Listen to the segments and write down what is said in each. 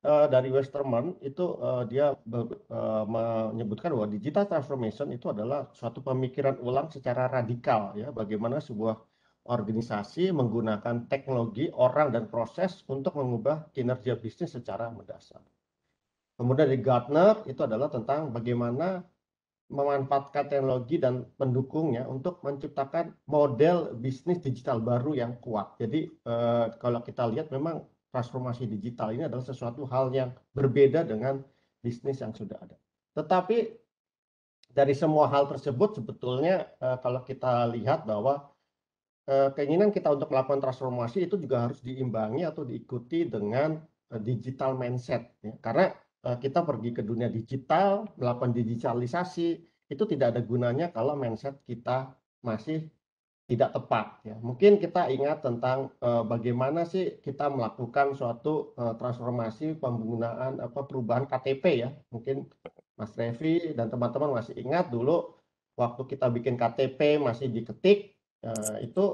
dari Westerman itu dia menyebutkan bahwa digital transformation itu adalah suatu pemikiran ulang secara radikal ya, bagaimana sebuah organisasi menggunakan teknologi, orang dan proses untuk mengubah kinerja bisnis secara mendasar. Kemudian dari Gartner itu adalah tentang bagaimana memanfaatkan teknologi dan pendukungnya untuk menciptakan model bisnis digital baru yang kuat. Jadi kalau kita lihat memang transformasi digital ini adalah sesuatu hal yang berbeda dengan bisnis yang sudah ada. Tetapi dari semua hal tersebut sebetulnya kalau kita lihat bahwa keinginan kita untuk melakukan transformasi itu juga harus diimbangi atau diikuti dengan digital mindset ya. Karena kita pergi ke dunia digital, melakukan digitalisasi, itu tidak ada gunanya kalau mindset kita masih tidak tepat ya. Mungkin kita ingat tentang bagaimana sih kita melakukan suatu transformasi penggunaan perubahan KTP ya. Mungkin Mas Revi dan teman-teman masih ingat dulu waktu kita bikin KTP masih diketik, itu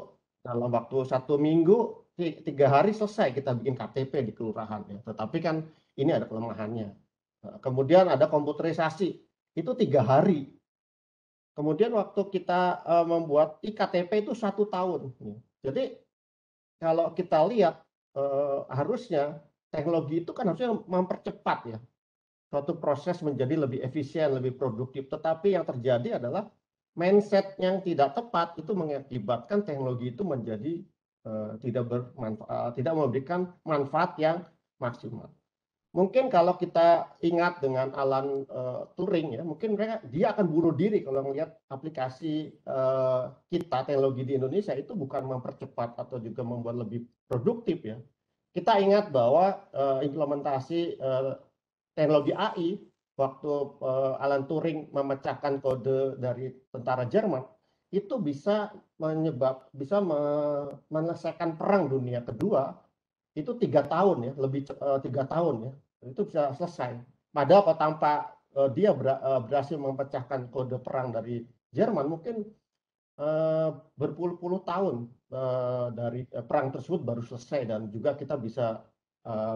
dalam waktu 1 minggu 3 hari selesai kita bikin KTP di kelurahan ya. Tetapi kan ini ada kelemahannya. Kemudian ada komputerisasi itu 3 hari. Kemudian waktu kita membuat iktp itu 1 tahun. Jadi kalau kita lihat harusnya teknologi itu kan harusnya mempercepat ya suatu proses menjadi lebih efisien, lebih produktif. Tetapi yang terjadi adalah mindset yang tidak tepat itu mengakibatkan teknologi itu menjadi tidak bermanfaat, tidak memberikan manfaat yang maksimal. Mungkin kalau kita ingat dengan Alan Turing ya, mungkin dia akan bunuh diri kalau melihat aplikasi kita teknologi di Indonesia itu bukan mempercepat atau juga membuat lebih produktif ya. Kita ingat bahwa implementasi teknologi AI waktu Alan Turing memecahkan kode dari tentara Jerman itu bisa menyelesaikan perang dunia kedua itu 3 tahun ya, lebih 3 tahun ya, itu bisa selesai. Padahal kalau tanpa dia berhasil memecahkan kode perang dari Jerman, mungkin berpuluh-puluh tahun dari perang tersebut baru selesai. Dan juga kita bisa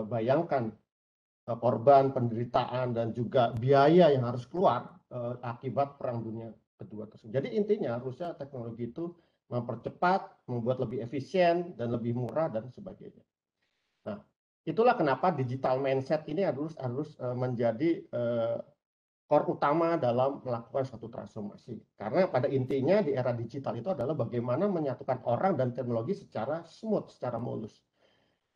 bayangkan korban, penderitaan, dan juga biaya yang harus keluar akibat perang dunia kedua tersebut. Jadi intinya harusnya teknologi itu mempercepat, membuat lebih efisien dan lebih murah dan sebagainya. Nah, itulah kenapa digital mindset ini harus menjadi core utama dalam melakukan suatu transformasi. Karena pada intinya di era digital itu adalah bagaimana menyatukan orang dan teknologi secara smooth, secara mulus.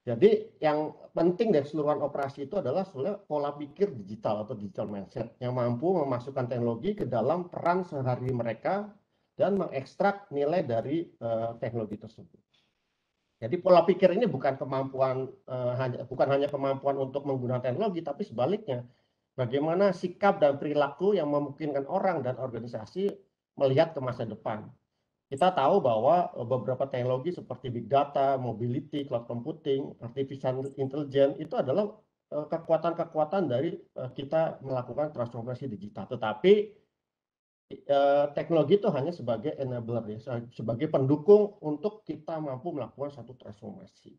Jadi yang penting dari keseluruhan operasi itu adalah sebenarnya pola pikir digital atau digital mindset yang mampu memasukkan teknologi ke dalam peran sehari-hari mereka dan mengekstrak nilai dari teknologi tersebut. Jadi pola pikir ini bukan hanya kemampuan untuk menggunakan teknologi, tapi sebaliknya bagaimana sikap dan perilaku yang memungkinkan orang dan organisasi melihat ke masa depan. Kita tahu bahwa beberapa teknologi seperti big data, mobility, cloud computing, artificial intelligence itu adalah kekuatan-kekuatan dari kita melakukan transformasi digital. Tetapi teknologi itu hanya sebagai enabler ya, sebagai pendukung untuk kita mampu melakukan satu transformasi.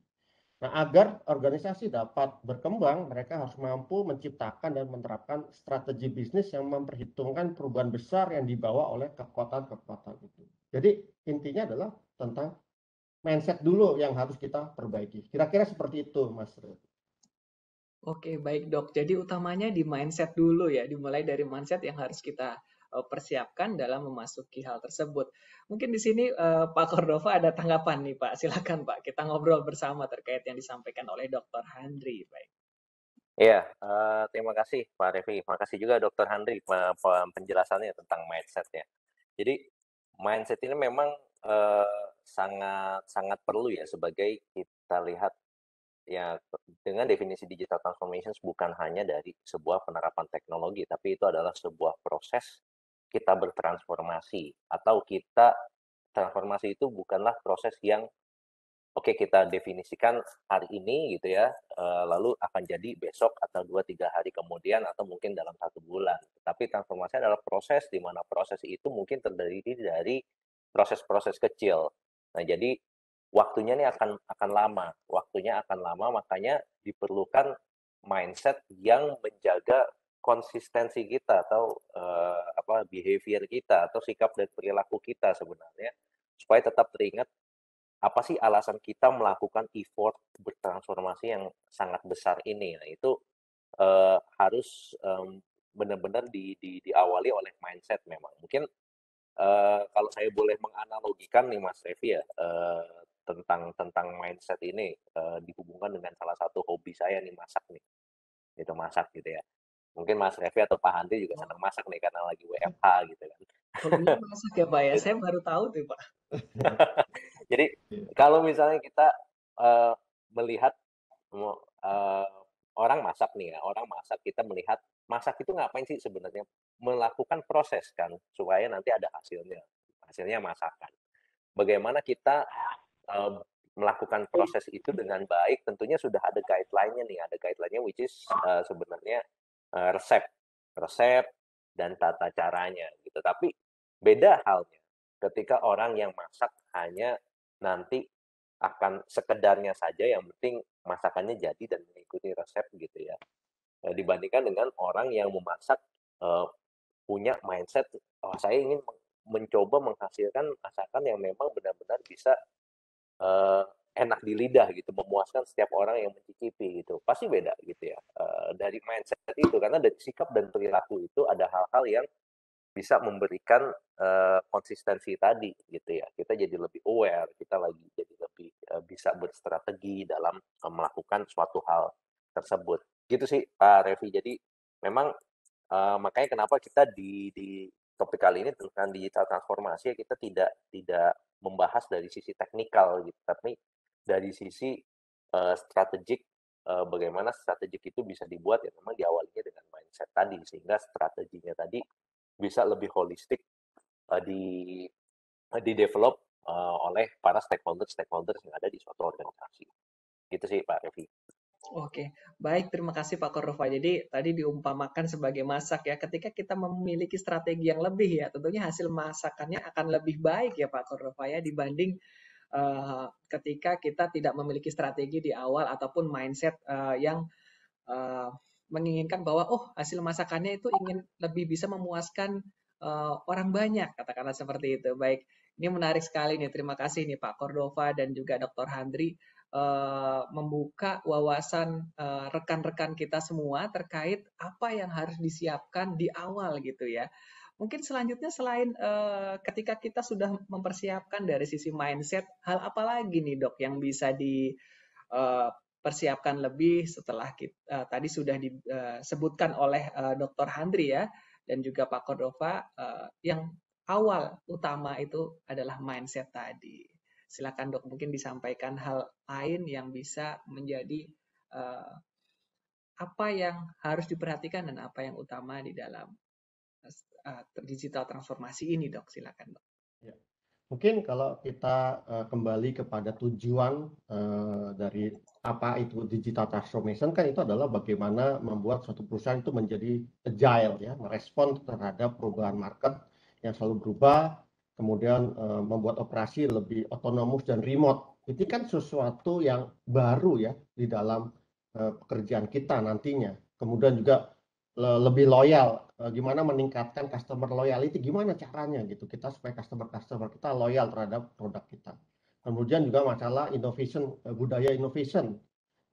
Nah, agar organisasi dapat berkembang, mereka harus mampu menciptakan dan menerapkan strategi bisnis yang memperhitungkan perubahan besar yang dibawa oleh kekuatan-kekuatan itu. Jadi intinya adalah tentang mindset dulu yang harus kita perbaiki. Kira-kira seperti itu, Mas. Oke, baik Dok. Jadi utamanya di mindset dulu ya, dimulai dari mindset yang harus kita persiapkan dalam memasuki hal tersebut. Mungkin di sini Pak Cordova ada tanggapan nih Pak. Silakan Pak, kita ngobrol bersama terkait yang disampaikan oleh Dr. Handri. Baik. Iya, terima kasih Pak Revi. Terima kasih juga Dr. Handri penjelasannya tentang mindset ya. Jadi mindset ini memang sangat sangat perlu ya sebagai kita lihat ya dengan definisi digital transformation bukan hanya dari sebuah penerapan teknologi, tapi itu adalah sebuah proses kita bertransformasi atau kita transformasi itu bukanlah proses yang oke kita definisikan hari ini gitu ya, lalu akan jadi besok atau 2-3 hari kemudian atau mungkin dalam 1 bulan. Tapi transformasi adalah proses di mana proses itu mungkin terdiri dari proses-proses kecil. Nah, jadi waktunya ini akan lama, makanya diperlukan mindset yang menjaga konsistensi kita atau behavior kita atau sikap dan perilaku kita sebenarnya supaya tetap teringat apa sih alasan kita melakukan effort bertransformasi yang sangat besar ini. Nah, itu harus benar-benar diawali oleh mindset memang. Mungkin kalau saya boleh menganalogikan nih Mas Revi ya, tentang mindset ini dihubungkan dengan salah satu hobi saya nih masak nih, gitu masak gitu ya. Mungkin Mas Revi atau Pak Handi juga senang masak nih karena lagi WFH gitu kan. Hobinya masak ya Pak ya? Gitu. Saya baru tahu tuh Pak. Jadi Iya. kalau misalnya kita melihat uh, orang masak nih ya, orang masak kita melihat masak itu ngapain sih sebenarnya? Melakukan proses kan supaya nanti ada hasilnya. Hasilnya masakan. Bagaimana kita melakukan proses itu dengan baik, tentunya sudah ada guideline-nya nih, ada guideline-nya which is sebenarnya resep dan tata caranya gitu. Tapi beda halnya ketika orang yang masak hanya nanti akan sekedarnya saja, yang penting masakannya jadi dan mengikuti resep gitu ya. Dibandingkan dengan orang yang memasak punya mindset, oh, saya ingin mencoba menghasilkan masakan yang memang benar-benar bisa enak di lidah gitu, memuaskan setiap orang yang mencicipi gitu. Pasti beda gitu ya. Dari mindset itu karena dari sikap dan perilaku itu ada hal-hal yang bisa memberikan konsistensi tadi gitu ya. Kita jadi lebih aware, kita lagi jadi lebih bisa berstrategi dalam melakukan suatu hal tersebut. Gitu sih Pak Revi. Jadi memang makanya kenapa kita di topik kali ini tentang digital transformasi kita tidak membahas dari sisi teknikal gitu, tapi dari sisi strategik, bagaimana strategik itu bisa dibuat ya memang diawalinya dengan mindset tadi sehingga strateginya tadi bisa lebih holistik di develop oleh para stakeholder yang ada di suatu organisasi. Gitu sih Pak Revi. Oke, baik. Terima kasih Pak Kordofa. Jadi tadi diumpamakan sebagai masak ya. Ketika kita memiliki strategi yang lebih ya, tentunya hasil masakannya akan lebih baik ya Pak Kordofa ya dibanding ketika kita tidak memiliki strategi di awal ataupun mindset yang uh, menginginkan bahwa oh hasil masakannya itu ingin lebih bisa memuaskan orang banyak, katakanlah seperti itu. Baik, ini menarik sekali nih. Terima kasih nih Pak Cordova dan juga Dr. Handri membuka wawasan rekan-rekan kita semua terkait apa yang harus disiapkan di awal gitu ya. Mungkin selanjutnya selain ketika kita sudah mempersiapkan dari sisi mindset, hal apa lagi nih dok yang bisa dipersiapkan lebih setelah kita tadi sudah disebutkan oleh Dr. Handri ya dan juga Pak Cordova yang awal utama itu adalah mindset tadi. Silakan dok mungkin disampaikan hal lain yang bisa menjadi uh, apa yang harus diperhatikan dan apa yang utama di dalam digital transformasi ini dok. Silakan dok. Ya. Mungkin kalau kita kembali kepada tujuan dari apa itu digital transformation kan itu adalah bagaimana membuat suatu perusahaan itu menjadi agile ya, merespon terhadap perubahan market yang selalu berubah, kemudian membuat operasi lebih otonomus dan remote. Itu kan sesuatu yang baru ya di dalam pekerjaan kita nantinya. Kemudian juga lebih loyal, gimana meningkatkan customer loyalty, gimana caranya gitu kita supaya customer kita loyal terhadap produk kita. Kemudian juga masalah innovation, budaya innovation,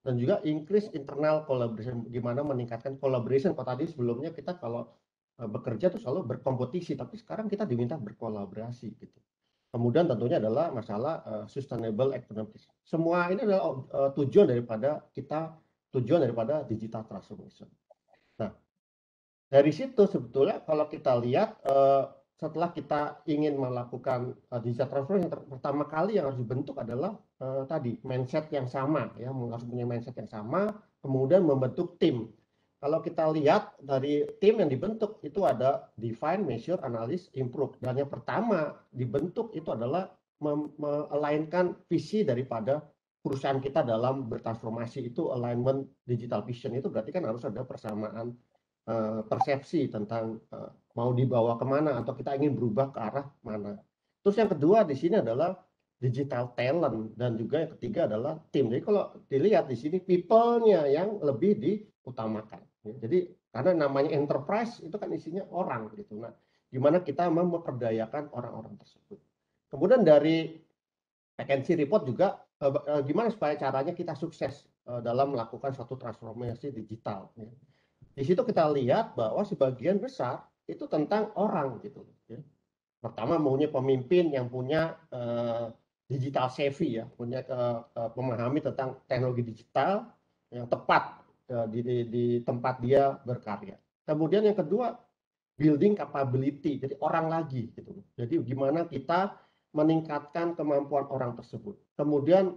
dan juga increase internal collaboration, gimana meningkatkan collaboration. Kalau tadi sebelumnya kita kalau bekerja tuh selalu berkompetisi, tapi sekarang kita diminta berkolaborasi gitu. Kemudian tentunya adalah masalah sustainable economic. Semua ini adalah tujuan daripada digital transformation. Nah, dari situ sebetulnya kalau kita lihat setelah kita ingin melakukan digital transformation, yang pertama kali yang harus dibentuk adalah tadi mindset yang sama ya, harus punya mindset yang sama, kemudian membentuk tim. Kalau kita lihat dari tim yang dibentuk itu ada define, measure, analyze, improve. Dan yang pertama dibentuk itu adalah melainkan visi daripada perusahaan kita dalam bertransformasi. Itu alignment digital vision, itu berarti kan harus ada persamaan persepsi tentang mau dibawa kemana atau kita ingin berubah ke arah mana. Terus yang kedua di sini adalah digital talent, dan juga yang ketiga adalah tim. Jadi kalau dilihat di sini people-nya yang lebih diutamakan. Jadi karena namanya enterprise itu kan isinya orang gitu. Nah, gimana kita memperdayakan orang-orang tersebut. Kemudian dari McKinsey report juga gimana supaya caranya kita sukses dalam melakukan suatu transformasi digital. Di situ kita lihat bahwa sebagian besar itu tentang orang gitu. Pertama maunya pemimpin yang punya digital savvy ya, punya memahami tentang teknologi digital yang tepat di tempat dia berkarya. Kemudian yang kedua building capability, jadi orang lagi gitu. Jadi gimana kita meningkatkan kemampuan orang tersebut. Kemudian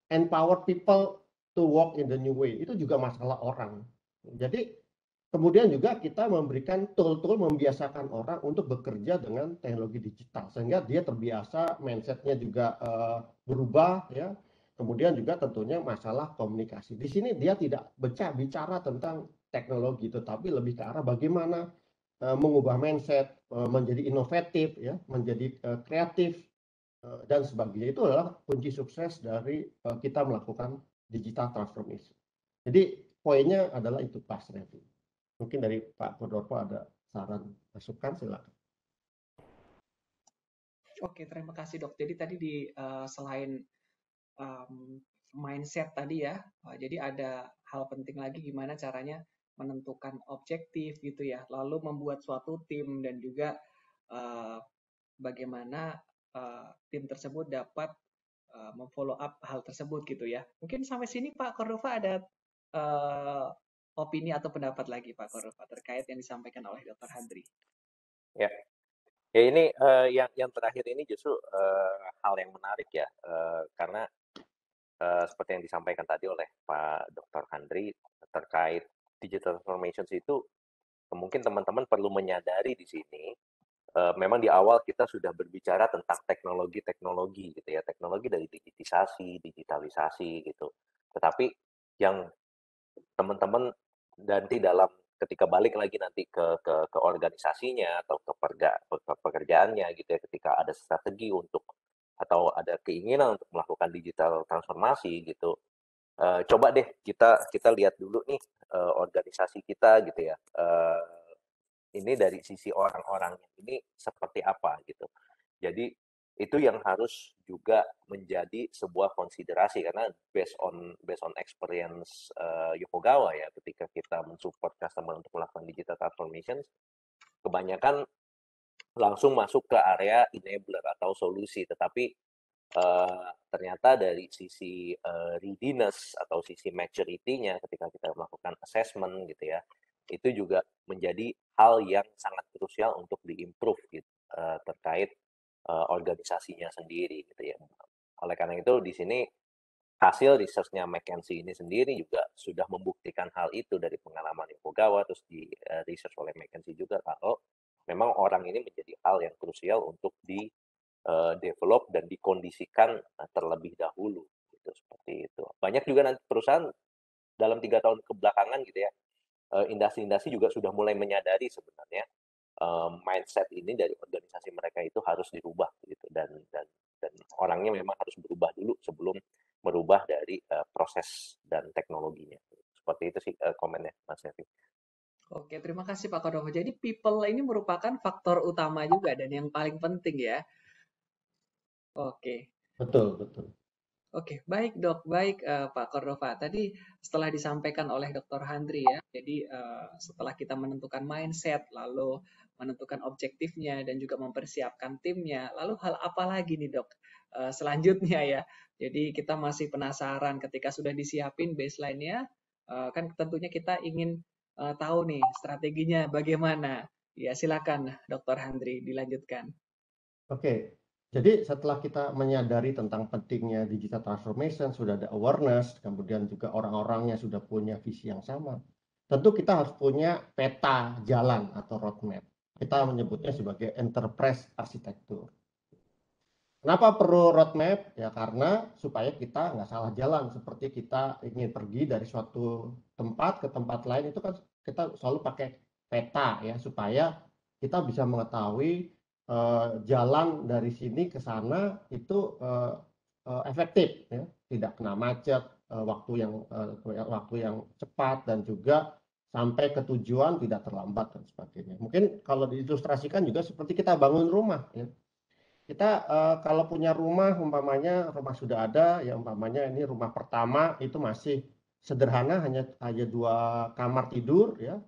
empower people to walk in the new way, itu juga masalah orang. Jadi kemudian juga kita memberikan tool-tool membiasakan orang untuk bekerja dengan teknologi digital sehingga dia terbiasa, mindsetnya juga berubah ya. Kemudian juga tentunya masalah komunikasi. Di sini dia tidak bicara tentang teknologi, tetapi lebih ke arah bagaimana mengubah mindset, menjadi inovatif ya, menjadi kreatif dan sebagainya. Itu adalah kunci sukses dari kita melakukan digital transformation. Jadi poinnya adalah itu Pak Revi. Mungkin dari Pak Kodorpo ada saran masukan, silakan. Oke, terima kasih dok. Jadi tadi selain mindset tadi ya, jadi ada hal penting lagi gimana caranya menentukan objektif gitu ya, lalu membuat suatu tim dan juga bagaimana tim tersebut dapat memfollow up hal tersebut gitu ya. Mungkin sampai sini Pak Cordova ada opini atau pendapat lagi Pak Cordova terkait yang disampaikan oleh Dr. Handri. Ya, ini yang terakhir ini justru hal yang menarik ya, karena seperti yang disampaikan tadi oleh Pak Dr. Handri terkait digital transformation itu, mungkin teman-teman perlu menyadari di sini, memang di awal kita sudah berbicara tentang teknologi gitu ya, teknologi dari digitalisasi gitu. Tetapi yang teman-teman nanti dalam ketika balik lagi nanti ke organisasinya atau ke pekerjaannya gitu ya, ketika ada strategi untuk atau ada keinginan untuk melakukan digital transformasi gitu, coba deh kita lihat dulu nih organisasi kita gitu ya, ini dari sisi orang-orangnya ini seperti apa gitu. Jadi itu yang harus juga menjadi sebuah konsiderasi karena based on experience Yokogawa ya, ketika kita mensupport customer untuk melakukan digital transformation, kebanyakan langsung masuk ke area enabler atau solusi, tetapi ternyata dari sisi readiness atau sisi maturity-nya ketika kita melakukan assessment gitu ya, itu juga menjadi hal yang sangat krusial untuk diimprove gitu terkait organisasinya sendiri gitu ya. Oleh karena itu di sini hasil research-nya McKinsey ini sendiri juga sudah membuktikan hal itu dari pengalaman Yokogawa, terus di research oleh McKinsey juga kalau memang orang ini menjadi hal yang krusial untuk di develop dan dikondisikan terlebih dahulu gitu, seperti itu. Banyak juga nanti perusahaan dalam 3 tahun kebelakangan gitu ya, industri-industri juga sudah mulai menyadari sebenarnya mindset ini dari organisasi mereka itu harus dirubah gitu, dan orangnya memang harus berubah dulu sebelum merubah dari proses dan teknologinya. Seperti itu sih komennya Mas Evi. Oke, terima kasih Pak Kodomo. Jadi people ini merupakan faktor utama juga dan yang paling penting ya. Oke. Betul, betul. Oke, baik dok, baik Pak Cordova. Tadi setelah disampaikan oleh Dr. Handri ya, jadi setelah kita menentukan mindset, lalu menentukan objektifnya dan juga mempersiapkan timnya, lalu hal apa lagi nih dok selanjutnya ya? Jadi kita masih penasaran ketika sudah disiapin baseline-nya, kan tentunya kita ingin tahu nih strateginya bagaimana. Ya silakan Dr. Handri dilanjutkan. Oke, jadi setelah kita menyadari tentang pentingnya digital transformation, sudah ada awareness, kemudian juga orang-orangnya sudah punya visi yang sama, tentu kita harus punya peta jalan atau roadmap. Kita menyebutnya sebagai enterprise architecture. Kenapa perlu roadmap? Ya karena supaya kita nggak salah jalan. Seperti kita ingin pergi dari suatu tempat ke tempat lain, itu kan kita selalu pakai peta ya, supaya kita bisa mengetahui jalan dari sini ke sana itu efektif, ya, tidak kena macet, waktu yang cepat, dan juga sampai ke tujuan tidak terlambat dan sebagainya. Mungkin kalau diilustrasikan juga seperti kita bangun rumah, ya. Kita kalau punya rumah, umpamanya rumah sudah ada, ya umpamanya ini rumah pertama itu masih sederhana, hanya 2 kamar tidur, ya.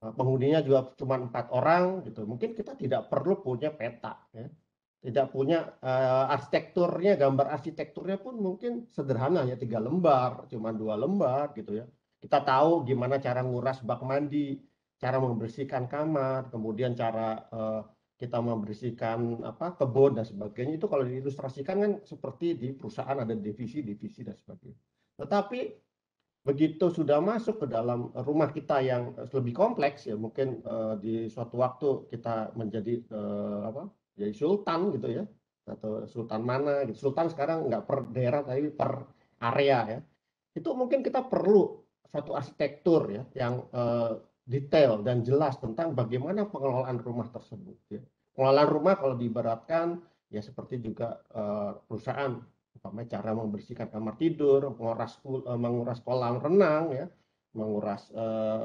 Penghuninya juga cuma 4 orang gitu. Mungkin kita tidak perlu punya peta, ya. Tidak punya arsitekturnya, gambar arsitekturnya pun mungkin sederhana, ya 3 lembar, cuma 2 lembar gitu, ya. Kita tahu gimana cara nguras bak mandi, cara membersihkan kamar, kemudian cara kita membersihkan kebun dan sebagainya. Itu kalau diilustrasikan kan seperti di perusahaan ada divisi-divisi dan sebagainya. Tetapi begitu sudah masuk ke dalam rumah kita yang lebih kompleks, ya mungkin di suatu waktu kita menjadi jadi sultan gitu, ya, atau sultan mana gitu. Sultan sekarang nggak per daerah tapi per area, ya. Itu mungkin kita perlu satu arsitektur, ya, yang detail dan jelas tentang bagaimana pengelolaan rumah tersebut, ya. Pengelolaan rumah kalau diibaratkan ya seperti juga perusahaan, cara membersihkan kamar tidur, menguras kolam renang, ya, menguras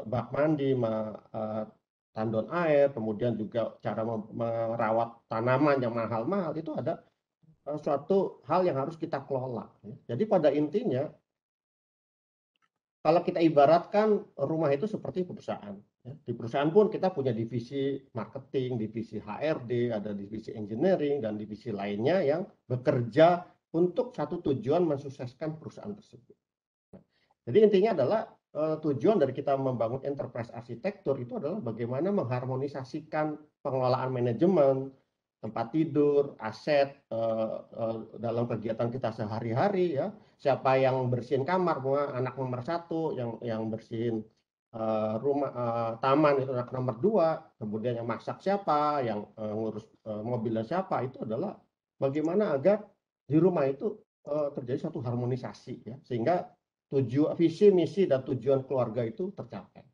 bak mandi, tandon air, kemudian juga cara merawat tanaman yang mahal-mahal, itu ada suatu hal yang harus kita kelola, ya. Jadi pada intinya, kalau kita ibaratkan rumah itu seperti perusahaan, ya. Di perusahaan pun kita punya divisi marketing, divisi HRD, ada divisi engineering, dan divisi lainnya yang bekerja untuk satu tujuan mensukseskan perusahaan tersebut. Jadi intinya adalah tujuan dari kita membangun enterprise arsitektur itu adalah bagaimana mengharmonisasikan pengelolaan manajemen, tempat tidur, aset dalam kegiatan kita sehari-hari, ya. Siapa yang bersihin kamar, anak nomor 1, yang bersihin rumah, taman itu anak nomor 2, kemudian yang masak siapa, yang ngurus mobilnya siapa, itu adalah bagaimana agar di rumah itu terjadi satu harmonisasi, ya, sehingga visi, misi, dan tujuan keluarga itu tercapai.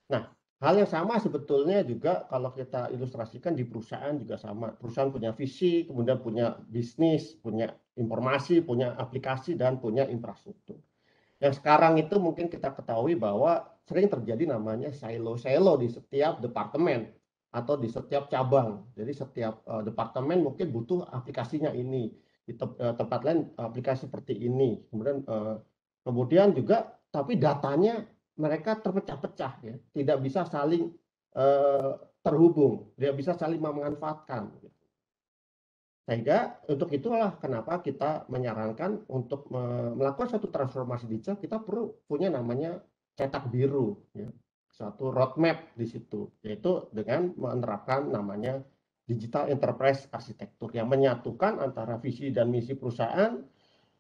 Nah, hal yang sama sebetulnya juga kalau kita ilustrasikan di perusahaan juga sama. Perusahaan punya visi, kemudian punya bisnis, punya informasi, punya aplikasi, dan punya infrastruktur. Yang sekarang itu mungkin kita ketahui bahwa sering terjadi namanya silo-silo di setiap departemen atau di setiap cabang. Jadi setiap departemen mungkin butuh aplikasinya ini, di tempat lain aplikasi seperti ini. Kemudian juga, tapi datanya mereka terpecah-pecah, ya, tidak bisa saling terhubung, tidak bisa saling memanfaatkan. Sehingga untuk itulah kenapa kita menyarankan untuk melakukan satu transformasi digital, kita perlu punya namanya cetak biru, ya, satu roadmap di situ, yaitu dengan menerapkan namanya digital enterprise arsitektur yang menyatukan antara visi dan misi perusahaan,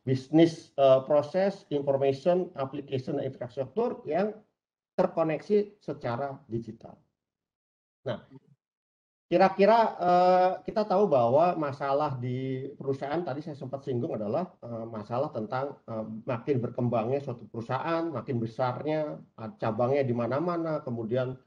bisnis proses, information, application, dan infrastruktur yang terkoneksi secara digital. Nah, kira-kira kita tahu bahwa masalah di perusahaan tadi saya sempat singgung adalah masalah tentang makin berkembangnya suatu perusahaan, makin besarnya, cabangnya di mana-mana, kemudian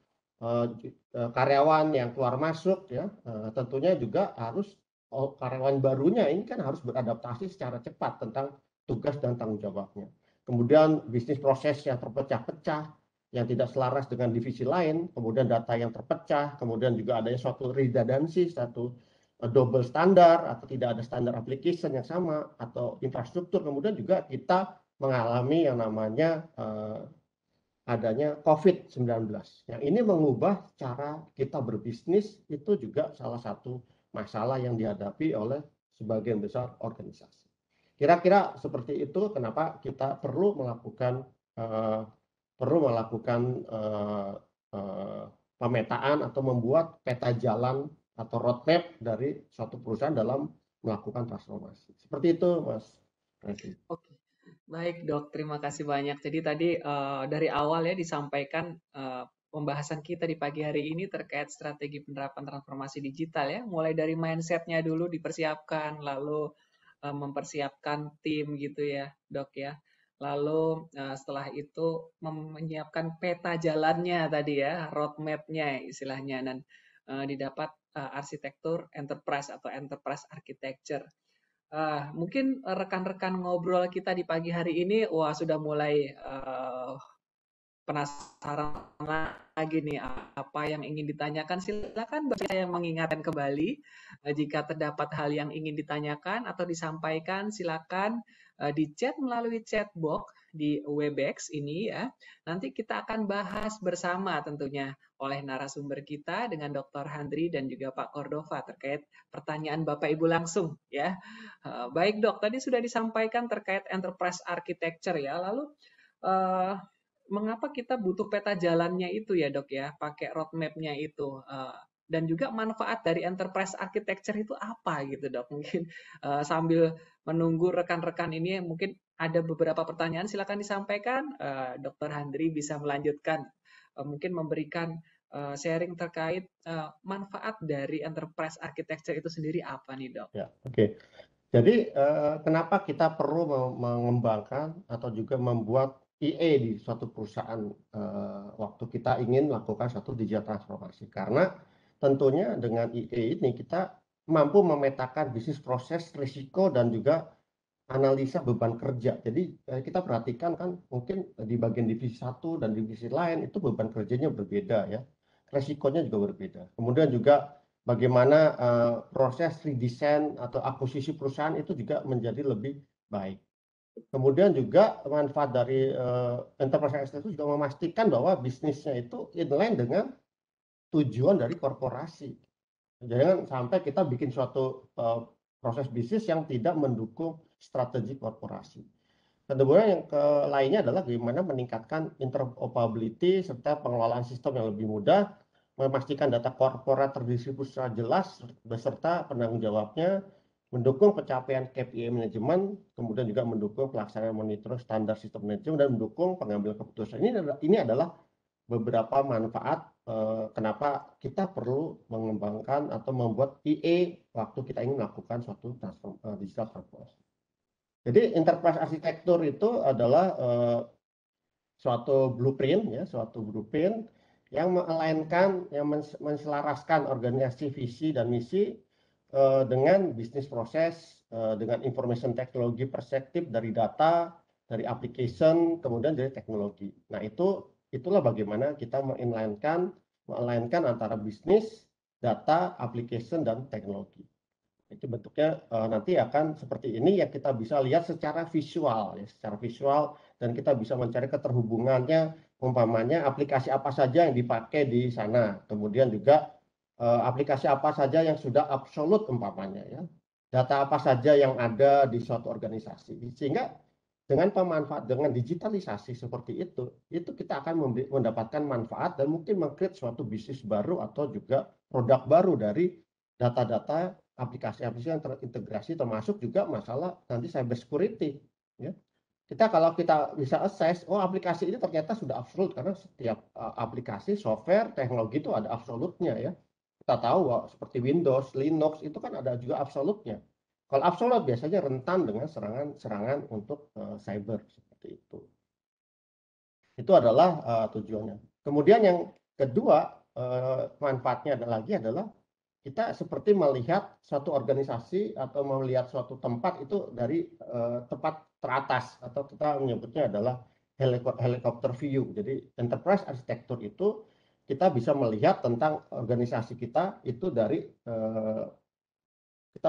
karyawan yang keluar masuk, ya, tentunya juga harus karyawan barunya ini kan harus beradaptasi secara cepat tentang tugas dan tanggung jawabnya. Kemudian bisnis proses yang terpecah-pecah, yang tidak selaras dengan divisi lain, kemudian data yang terpecah, kemudian juga adanya suatu redundancy, satu double standar, atau tidak ada standar application yang sama, atau infrastruktur. Kemudian juga kita mengalami yang namanya adanya COVID-19. Yang ini mengubah cara kita berbisnis, itu juga salah satu masalah yang dihadapi oleh sebagian besar organisasi. Kira-kira seperti itu kenapa kita perlu melakukan pemetaan atau membuat peta jalan atau roadmap dari suatu perusahaan dalam melakukan transformasi. Seperti itu, Mas Revi. Oke, baik Dok, terima kasih banyak. Jadi tadi dari awal ya disampaikan pembahasan kita di pagi hari ini terkait strategi penerapan transformasi digital, ya, mulai dari mindset-nya dulu dipersiapkan, lalu mempersiapkan tim gitu ya, Dok, ya. Lalu setelah itu menyiapkan peta jalannya tadi, ya, roadmap-nya istilahnya, dan didapat arsitektur enterprise atau enterprise architecture. Mungkin rekan-rekan ngobrol kita di pagi hari ini, wah sudah mulai penasaran lagi nih apa yang ingin ditanyakan. Silakan bagi saya mengingatkan kembali jika terdapat hal yang ingin ditanyakan atau disampaikan, silakan di chat melalui chat box di Webex ini ya. Nanti kita akan bahas bersama tentunya oleh narasumber kita dengan Dr. Handri dan juga Pak Cordova terkait pertanyaan Bapak Ibu langsung ya. Baik Dok, tadi sudah disampaikan terkait enterprise architecture ya. Lalu mengapa kita butuh peta jalannya itu ya Dok ya, pakai roadmap-nya itu. Dan juga manfaat dari enterprise architecture itu apa gitu Dok. Mungkin sambil menunggu rekan-rekan ini mungkin ada beberapa pertanyaan, silakan disampaikan. Dr. Handri bisa melanjutkan, mungkin memberikan sharing terkait manfaat dari enterprise architecture itu sendiri apa nih Dok? Ya, oke. Jadi kenapa kita perlu mengembangkan atau juga membuat IE di suatu perusahaan waktu kita ingin melakukan suatu digital transformasi? Karena tentunya dengan IE ini kita mampu memetakan bisnis proses, risiko, dan juga analisa beban kerja. Jadi kita perhatikan kan mungkin di bagian divisi satu dan divisi lain itu beban kerjanya berbeda ya, resikonya juga berbeda. Kemudian juga bagaimana proses redesign atau akuisisi perusahaan itu juga menjadi lebih baik. Kemudian juga manfaat dari enterprise architecture itu juga memastikan bahwa bisnisnya itu inline dengan tujuan dari korporasi. Jangan sampai kita bikin suatu proses bisnis yang tidak mendukung strategi korporasi. Kemudian yang lainnya adalah bagaimana meningkatkan interoperability serta pengelolaan sistem yang lebih mudah, memastikan data korporat terdistribusi secara jelas beserta penanggung jawabnya, mendukung pencapaian KPI manajemen, kemudian juga mendukung pelaksanaan monitor standar sistem manajemen dan mendukung pengambilan keputusan. Ini adalah beberapa manfaat kenapa kita perlu mengembangkan atau membuat IE waktu kita ingin melakukan suatu digital transformation. Jadi enterprise arsitektur itu adalah suatu blueprint ya, suatu blueprint yang melainkan, yang menselaraskan organisasi visi dan misi dengan bisnis proses, dengan information teknologi perspektif dari data, dari application, kemudian dari teknologi. Nah itulah bagaimana kita melainkan antara bisnis, data, application, dan teknologi. Itu bentuknya nanti akan seperti ini yang kita bisa lihat secara visual ya, secara visual, dan kita bisa mencari keterhubungannya, umpamanya aplikasi apa saja yang dipakai di sana, kemudian juga aplikasi apa saja yang sudah absolut umpamanya ya, data apa saja yang ada di suatu organisasi, sehingga dengan pemanfaat dengan digitalisasi seperti itu kita akan mendapatkan manfaat dan mungkin meng-create suatu bisnis baru atau juga produk baru dari data-data aplikasi-aplikasi yang terintegrasi, termasuk juga masalah nanti cyber security ya. Kalau kita bisa assess, oh aplikasi ini ternyata sudah absolut, karena setiap aplikasi software teknologi itu ada absolutnya ya. Kita tahu seperti Windows, Linux itu kan ada juga absolutnya. Kalau absolut biasanya rentan dengan serangan untuk cyber seperti itu. Itu adalah tujuannya. Kemudian yang kedua manfaatnya adalah kita seperti melihat suatu organisasi atau melihat suatu tempat itu dari tempat teratas, atau kita menyebutnya adalah helikopter view. Jadi enterprise architecture itu kita bisa melihat tentang organisasi kita itu dari kita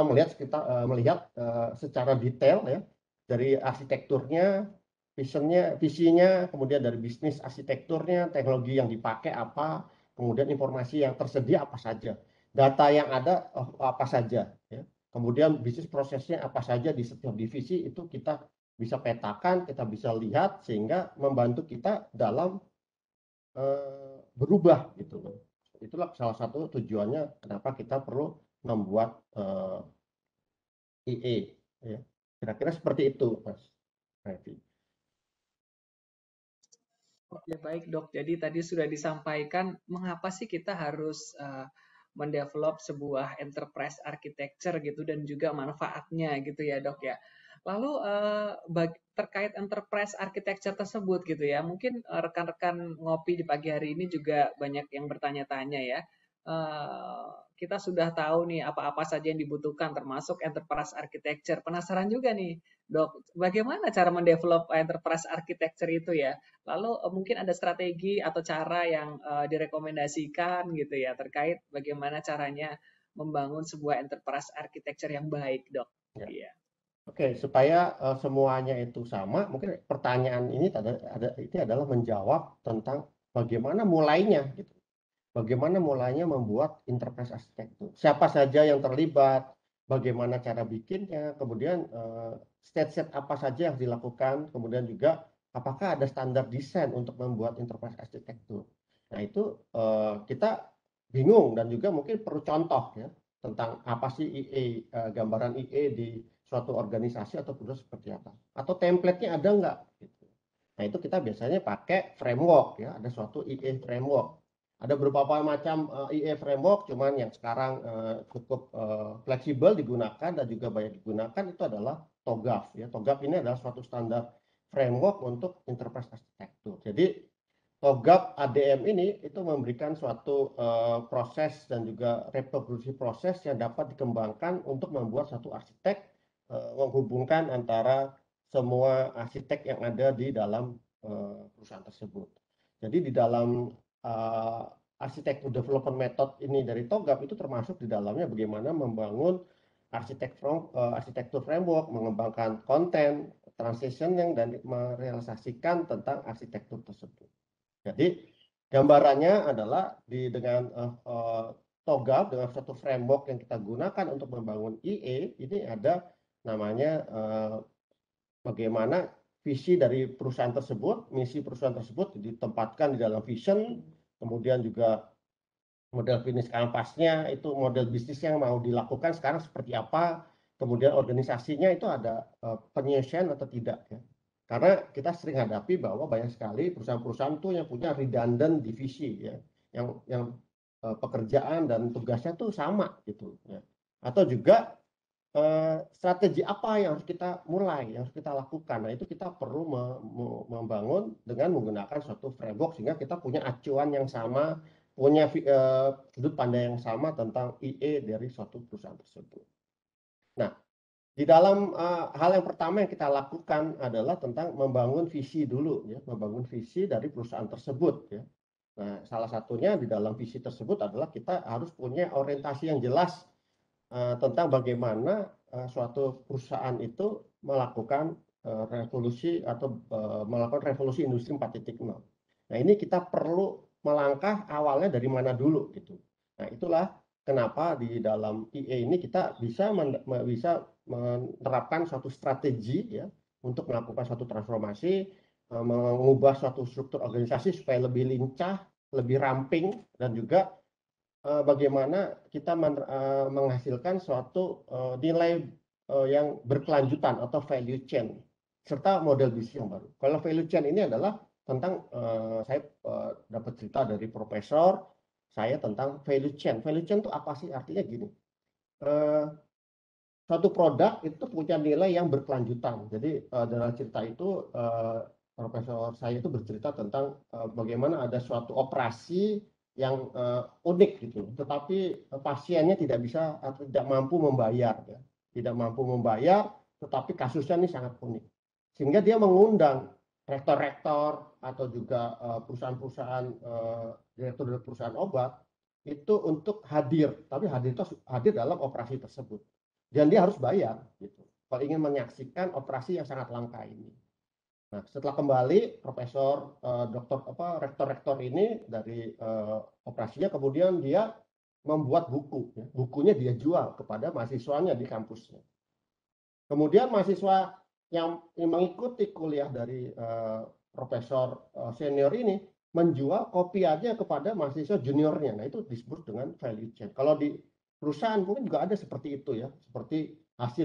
melihat secara detail ya, dari arsitekturnya, visinya, kemudian dari bisnis arsitekturnya, teknologi yang dipakai apa, kemudian informasi yang tersedia apa saja, data yang ada apa saja ya. Kemudian bisnis prosesnya apa saja di setiap divisi itu kita bisa petakan, kita bisa lihat, sehingga membantu kita dalam berubah gitu loh. Itulah salah satu tujuannya kenapa kita perlu membuat IE ya. Kira-kira seperti itu Mas Revi. Oke, baik Dok. Jadi tadi sudah disampaikan mengapa sih kita harus mendevelop sebuah enterprise architecture gitu, dan juga manfaatnya gitu ya Dok ya. Lalu terkait enterprise architecture tersebut gitu ya, mungkin rekan-rekan ngopi di pagi hari ini juga banyak yang bertanya-tanya ya. kita sudah tahu nih apa-apa saja yang dibutuhkan termasuk enterprise architecture. Penasaran juga nih, Dok, bagaimana cara mendevelop enterprise architecture itu ya? Lalu mungkin ada strategi atau cara yang direkomendasikan gitu ya terkait bagaimana caranya membangun sebuah enterprise architecture yang baik, Dok. Ya. Iya. Oke, supaya semuanya itu sama, mungkin pertanyaan ini ini adalah menjawab tentang bagaimana mulainya, gitu. Bagaimana mulainya membuat enterprise architecture. Siapa saja yang terlibat, bagaimana cara bikinnya, kemudian step-step apa saja yang dilakukan, kemudian juga apakah ada standar desain untuk membuat enterprise architecture. Nah itu kita bingung dan juga mungkin perlu contoh ya tentang apa sih IE, gambaran IE di suatu organisasi atau perusahaan seperti apa. Atau template-nya ada nggak? Gitu. Nah itu kita biasanya pakai framework ya, ada suatu IE framework. Ada beberapa macam IE framework, cuman yang sekarang cukup fleksibel digunakan dan juga banyak digunakan itu adalah TOGAF. Ya. TOGAF ini adalah suatu standar framework untuk enterprise architecture. Jadi TOGAF ADM ini itu memberikan suatu proses dan juga reproduksi proses yang dapat dikembangkan untuk membuat satu arsitek menghubungkan antara semua arsitek yang ada di dalam perusahaan tersebut. Jadi di dalam arsitektur development method ini dari TOGAF itu termasuk di dalamnya bagaimana membangun arsitektur framework, mengembangkan konten, transitioning dan merealisasikan tentang arsitektur tersebut. Jadi gambarannya adalah dengan TOGAF dengan satu framework yang kita gunakan untuk membangun IE ini ada namanya bagaimana visi dari perusahaan tersebut, misi perusahaan tersebut ditempatkan di dalam vision, kemudian juga model finish kanvasnya itu model bisnis yang mau dilakukan sekarang seperti apa, kemudian organisasinya itu ada penyelesaian atau tidak ya. Karena kita sering hadapi bahwa banyak sekali perusahaan-perusahaan tuh yang punya redundant divisi ya, yang pekerjaan dan tugasnya tuh sama gitu ya. Atau juga strategi apa yang harus kita mulai, yang harus kita lakukan. Nah, itu kita perlu membangun dengan menggunakan suatu framework sehingga kita punya acuan yang sama, punya sudut pandang yang sama tentang IE dari suatu perusahaan tersebut. Nah, di dalam hal yang pertama yang kita lakukan adalah tentang membangun visi dulu, ya, membangun visi dari perusahaan tersebut. Ya. Nah, salah satunya di dalam visi tersebut adalah kita harus punya orientasi yang jelas tentang bagaimana suatu perusahaan itu melakukan revolusi atau melakukan revolusi industri 4.0. Nah, ini kita perlu melangkah awalnya dari mana dulu gitu. Nah, itulah kenapa di dalam IE ini kita bisa menerapkan suatu strategi ya untuk melakukan suatu transformasi, mengubah suatu struktur organisasi supaya lebih lincah, lebih ramping dan juga bagaimana kita menghasilkan suatu nilai yang berkelanjutan atau value chain serta model bisnis yang baru. Kalau value chain ini adalah tentang saya dapat cerita dari profesor saya tentang value chain. Value chain itu apa sih? Artinya gini, suatu produk itu punya nilai yang berkelanjutan. Jadi dalam cerita itu profesor saya itu bercerita tentang bagaimana ada suatu operasi yang unik gitu, tetapi pasiennya tidak bisa atau tidak mampu membayar, ya. Tidak mampu membayar, tetapi kasusnya ini sangat unik, sehingga dia mengundang rektor-rektor atau juga perusahaan-perusahaan direktur perusahaan obat itu untuk hadir, tapi hadir itu hadir dalam operasi tersebut, dan dia harus bayar gitu, kalau ingin menyaksikan operasi yang sangat langka ini. Nah, setelah kembali profesor rektor-rektor ini dari operasinya, kemudian dia membuat buku, ya. Bukunya dia jual kepada mahasiswanya di kampusnya. Kemudian mahasiswa yang mengikuti kuliah dari profesor senior ini menjual kopiannya kepada mahasiswa juniornya. Nah, itu disebut dengan value chain. Kalau di perusahaan mungkin juga ada seperti itu ya, seperti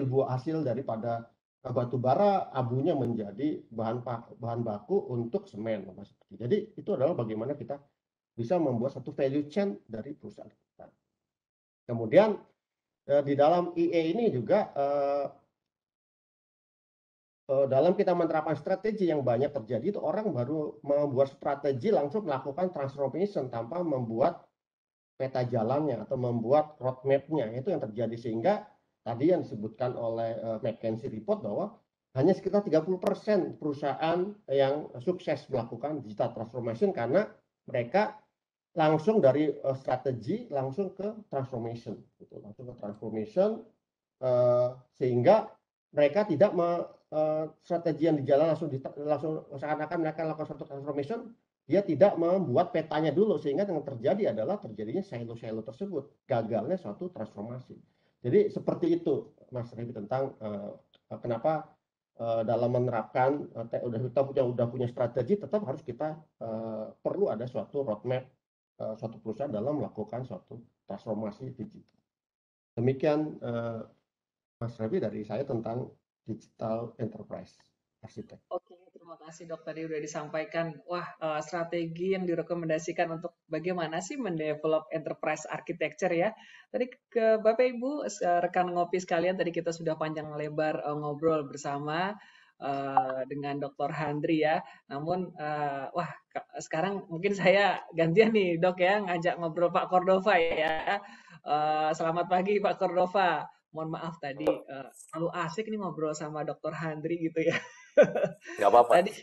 buah hasil daripada batu bara, abunya menjadi bahan baku untuk semen. Jadi itu adalah bagaimana kita bisa membuat satu value chain dari perusahaan kita. Kemudian di dalam IE ini juga dalam kita menerapkan strategi yang banyak terjadi itu orang baru membuat strategi langsung melakukan transformation tanpa membuat peta jalannya atau membuat roadmap-nya. Itu yang terjadi, sehingga tadi yang disebutkan oleh McKinsey report bahwa hanya sekitar 30% perusahaan yang sukses melakukan digital transformation karena mereka langsung dari strategi langsung ke transformation, gitu. Langsung ke transformation, sehingga mereka tidak strategi yang di jalan langsung seakan-akan mereka lakukan suatu transformation, dia tidak membuat petanya dulu, sehingga yang terjadi adalah terjadinya silo-silo tersebut, gagalnya suatu transformasi. Jadi seperti itu, Mas Revi, tentang kenapa dalam menerapkan kita udah punya strategi, tetap harus kita perlu ada suatu roadmap suatu perusahaan dalam melakukan suatu transformasi digital. Demikian Mas Revi dari saya tentang digital enterprise architect. Oke, terima kasih dok. Tadi udah disampaikan, wah strategi yang direkomendasikan untuk bagaimana sih mendevelop enterprise architecture ya. Tadi ke Bapak Ibu, rekan ngopi sekalian, tadi kita sudah panjang lebar ngobrol bersama dengan Dr. Handri ya. Namun, wah sekarang mungkin saya gantian nih dok ya, ngajak ngobrol Pak Cordova ya. Selamat pagi Pak Cordova. Mohon maaf tadi terlalu asik nih ngobrol sama Dr. Handri gitu ya. Nggak apa-apa. Tadi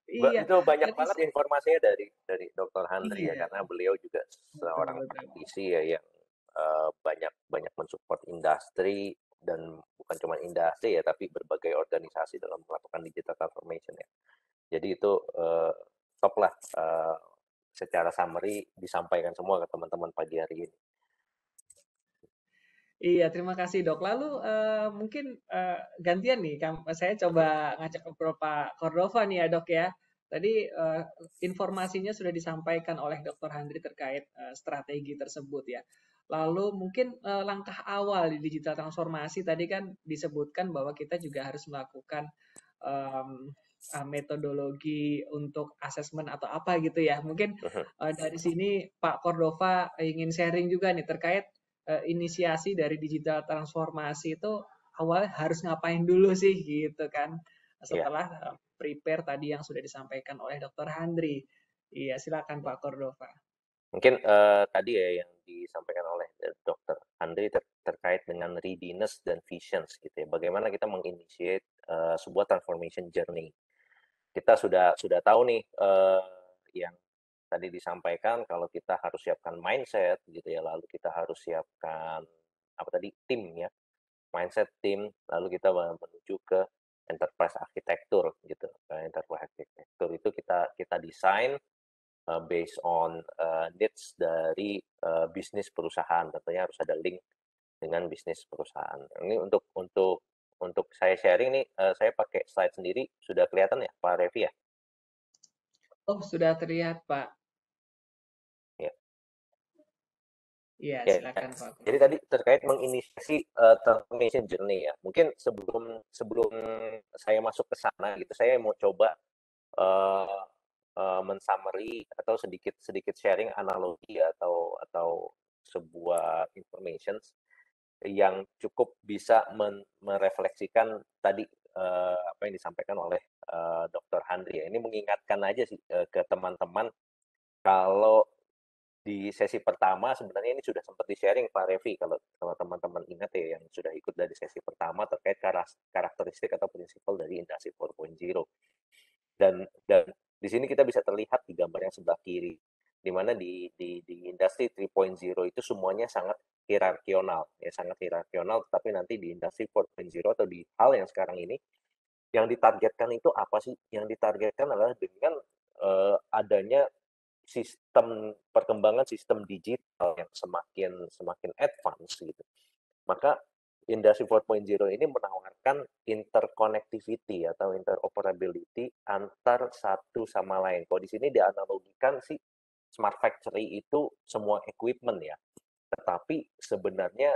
iya, Itu banyak tadi banget informasinya dari Dr. Handri ya, iya, karena beliau juga betul seorang betul. praktisi ya yang banyak banyak mensupport industri, dan bukan cuma industri ya, tapi berbagai organisasi dalam melakukan digital transformation ya. Jadi itu top lah, secara summary disampaikan semua ke teman-teman pagi hari ini. Iya, terima kasih dok. Lalu mungkin gantian nih, saya coba ngajak ngobrol Pak Cordova nih ya dok ya. Tadi informasinya sudah disampaikan oleh Dr. Handri terkait strategi tersebut ya. Lalu mungkin langkah awal di digital transformasi tadi kan disebutkan bahwa kita juga harus melakukan metodologi untuk asesmen atau apa gitu ya. Mungkin dari sini Pak Cordova ingin sharing juga nih terkait inisiasi dari digital transformasi itu awalnya harus ngapain dulu sih gitu kan Iya. setelah prepare tadi yang sudah disampaikan oleh Dr. Handri. Iya, silakan Pak Cordova. Mungkin tadi ya yang disampaikan oleh Dr. Handri terkait dengan readiness dan visions gitu ya. Bagaimana kita menginitiate sebuah transformation journey. Kita sudah tahu nih yang tadi disampaikan, kalau kita harus siapkan mindset gitu ya, lalu kita harus siapkan apa tadi, tim ya, mindset tim, lalu kita menuju ke enterprise architecture gitu. Enterprise architecture itu kita desain based on needs dari bisnis perusahaan. Tentunya harus ada link dengan bisnis perusahaan. Ini untuk saya sharing nih, saya pakai slide sendiri, sudah kelihatan ya Pak Revi ya? Oh, sudah terlihat Pak. Ya. Iya, Ya, silakan Pak jadi Cordova. tadi terkait menginisiasi transformation journey ya. Mungkin sebelum saya masuk ke sana gitu, saya mau coba uh, mensummary atau sedikit sharing analogi atau sebuah information yang cukup bisa merefleksikan tadi apa yang disampaikan oleh Dr. Handri ya. Ini mengingatkan aja sih ke teman-teman, kalau di sesi pertama sebenarnya ini sudah sempat di-sharing Pak Revi, kalau teman-teman ingat ya, yang sudah ikut dari sesi pertama terkait karakteristik atau prinsipal dari Industri 4.0. Dan di sini kita bisa terlihat di gambar yang sebelah kiri, di mana di Industri 3.0 itu semuanya sangat hierarkional, ya sangat hierarkional, tetapi nanti di Industri 4.0 atau di hal yang sekarang ini, yang ditargetkan itu apa sih? Yang ditargetkan adalah dengan adanya perkembangan sistem digital yang semakin advance gitu. Maka Industri 4.0 ini menawarkan interconnectivity atau interoperability antar satu sama lain. Kalau di sini dianalogikan sih, smart factory itu semua equipment ya. Tetapi sebenarnya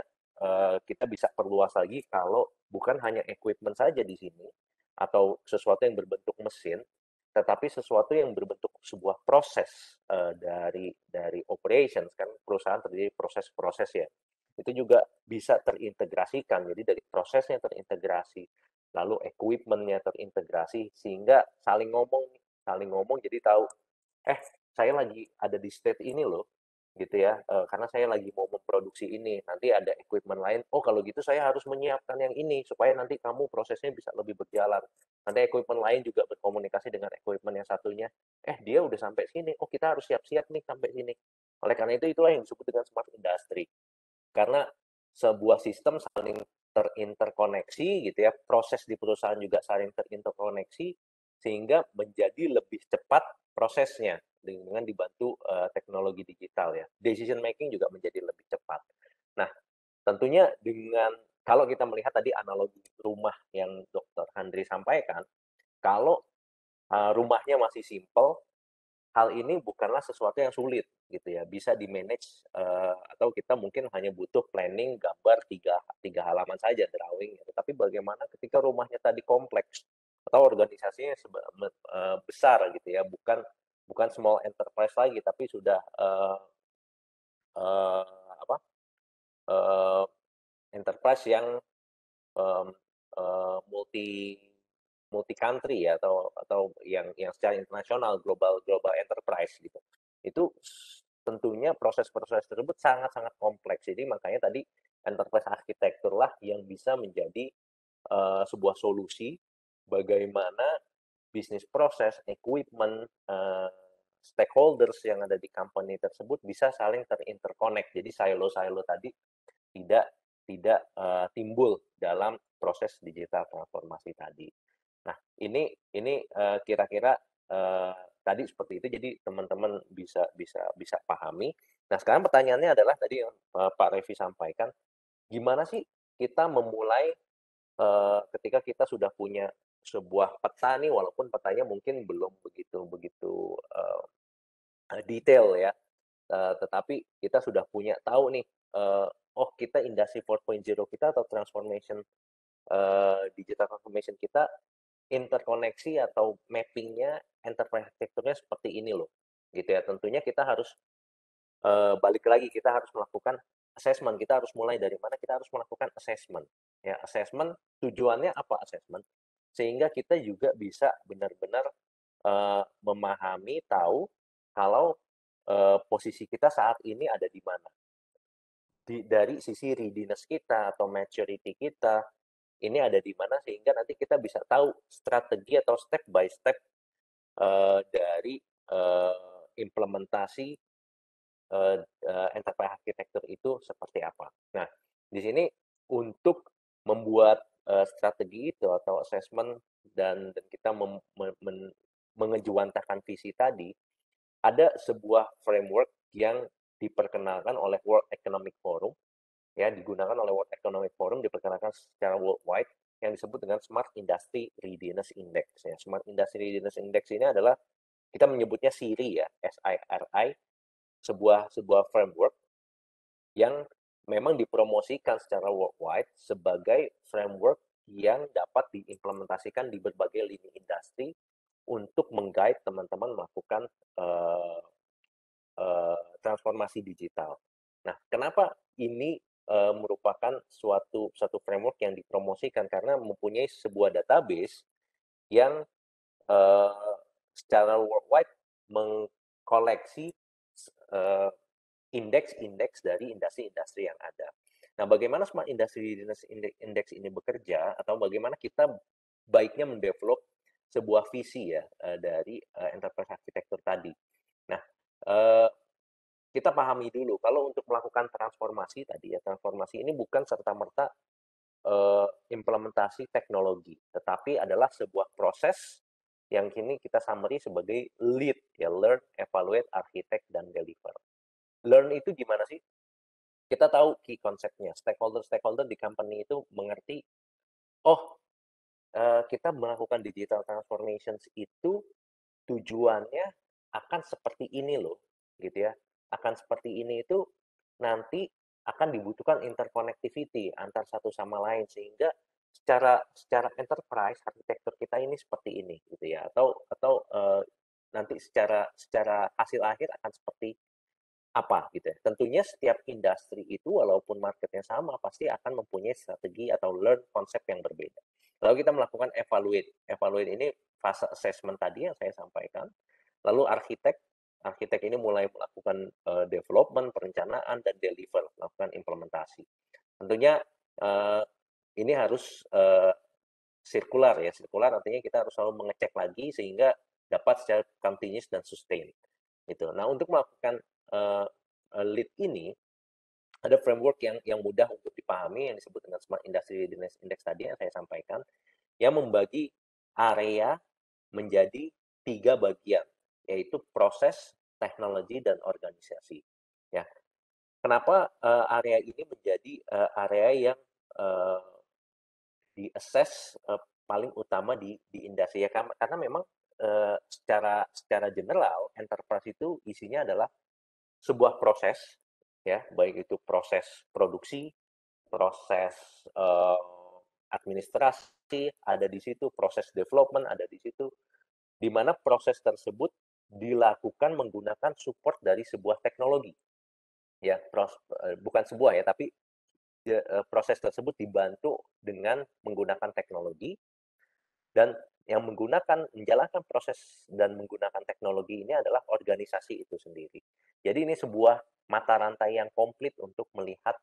kita bisa perluas lagi, kalau bukan hanya equipment saja di sini atau sesuatu yang berbentuk mesin, tetapi sesuatu yang berbentuk sebuah proses dari operations, kan perusahaan terdiri proses-proses ya, itu juga bisa terintegrasikan. Jadi dari prosesnya terintegrasi, lalu equipment-nya terintegrasi, sehingga saling ngomong jadi tahu, saya lagi ada di state ini loh, gitu ya, karena saya lagi mau memproduksi ini, nanti ada equipment lain, oh kalau gitu saya harus menyiapkan yang ini supaya nanti kamu prosesnya bisa lebih berjalan. Nanti equipment lain juga berkomunikasi dengan equipment yang satunya, dia udah sampai sini, oh kita harus siap-siap nih sampai sini. Oleh karena itu itulah yang disebut dengan smart industry. Karena sebuah sistem saling terinterkoneksi gitu ya, proses di perusahaan juga saling terinterkoneksi sehingga menjadi lebih cepat prosesnya dengan dibantu teknologi digital ya. Decision making juga menjadi lebih cepat. Nah, tentunya dengan kalau kita melihat tadi analogi rumah yang Dr. Handri sampaikan, kalau rumahnya masih simple, hal ini bukanlah sesuatu yang sulit gitu ya, bisa di-manage atau kita mungkin hanya butuh planning gambar tiga halaman saja drawing gitu. Tapi bagaimana ketika rumahnya tadi kompleks atau organisasinya besar gitu ya, bukan bukan small enterprise lagi tapi sudah uh, apa uh, enterprise yang um, multi multi country ya atau yang secara internasional global global enterprise gitu. Itu tentunya proses-proses tersebut sangat-sangat kompleks. Jadi makanya tadi enterprise architecture lah yang bisa menjadi sebuah solusi bagaimana bisnis proses, equipment, stakeholders yang ada di company tersebut bisa saling terinterconnect. Jadi silo-silo tadi tidak tidak timbul dalam proses digital transformasi tadi. Nah, ini kira-kira tadi seperti itu. Jadi teman-teman bisa bisa bisa pahami. Nah, sekarang pertanyaannya adalah tadi yang Pak Revi sampaikan, gimana sih kita memulai ketika kita sudah punya sebuah peta nih, walaupun petanya mungkin belum begitu begitu detail ya, tetapi kita sudah punya tahu nih, oh kita industri 4.0 kita atau transformation digital transformation kita interkoneksi atau mappingnya enterprise architecture-nya seperti ini loh, gitu ya. Tentunya kita harus balik lagi, kita harus melakukan assessment. Kita harus mulai dari mana? Kita harus melakukan assessment. Ya, assessment tujuannya apa assessment? Sehingga kita juga bisa benar-benar memahami, tahu kalau posisi kita saat ini ada di mana. Dari sisi readiness kita atau maturity kita, ini ada di mana sehingga nanti kita bisa tahu strategi atau step by step dari implementasi enterprise architecture itu seperti apa. Nah, di sini untuk membuat strategi itu atau assessment dan kita mengejuantahkan visi tadi, ada sebuah framework yang diperkenalkan oleh World Economic Forum, ya digunakan oleh World Economic Forum, diperkenalkan secara worldwide yang disebut dengan Smart Industry Readiness Index. Ya, Smart Industry Readiness Index ini adalah kita menyebutnya SIRI ya, SIRI, sebuah framework yang memang dipromosikan secara worldwide sebagai framework yang dapat diimplementasikan di berbagai lini industri untuk meng-guide teman-teman melakukan transformasi digital. Nah, kenapa ini merupakan suatu framework yang dipromosikan? Karena mempunyai sebuah database yang secara worldwide mengkoleksi indeks-indeks dari industri-industri yang ada. Nah, bagaimana Smart Industry Index ini bekerja atau bagaimana kita baiknya mendevelop sebuah visi ya dari enterprise architecture tadi. Nah, kita pahami dulu kalau untuk melakukan transformasi tadi ya, transformasi ini bukan serta-merta implementasi teknologi, tetapi adalah sebuah proses yang kini kita summary sebagai LEAD ya, learn, evaluate, architect, dan deliver. Learn itu gimana sih? Kita tahu key konsepnya, stakeholder di company itu mengerti, oh kita melakukan digital transformation itu tujuannya akan seperti ini loh, gitu ya. Akan seperti ini itu nanti akan dibutuhkan interconnectivity antar satu sama lain sehingga secara enterprise arsitektur kita ini seperti ini gitu ya atau nanti secara hasil akhir akan seperti apa gitu ya. Tentunya setiap industri itu walaupun marketnya sama pasti akan mempunyai strategi atau learn konsep yang berbeda. Lalu kita melakukan evaluate. Evaluate ini fase assessment tadi yang saya sampaikan. Lalu arsitek arsitek ini mulai melakukan development, perencanaan, dan deliver, melakukan implementasi. Tentunya ini harus sirkular ya. Sirkular artinya kita harus selalu mengecek lagi sehingga dapat secara continuous dan sustain. Gitu. Nah, untuk melakukan lead ini ada framework yang mudah untuk dipahami yang disebut dengan Smart Industry Readiness Index tadi yang saya sampaikan, yang membagi area menjadi 3 bagian, yaitu proses, teknologi, dan organisasi. Ya, kenapa area ini menjadi area yang di-assess paling utama di industri ya, karena memang secara general enterprise itu isinya adalah sebuah proses ya, baik itu proses produksi, proses administrasi ada di situ, proses development ada di situ, di mana proses tersebut dilakukan menggunakan support dari sebuah teknologi. Ya, bukan sebuah ya, tapi proses tersebut dibantu dengan menggunakan teknologi, dan yang menjalankan proses dan menggunakan teknologi ini adalah organisasi itu sendiri. Jadi ini sebuah mata rantai yang komplit untuk melihat,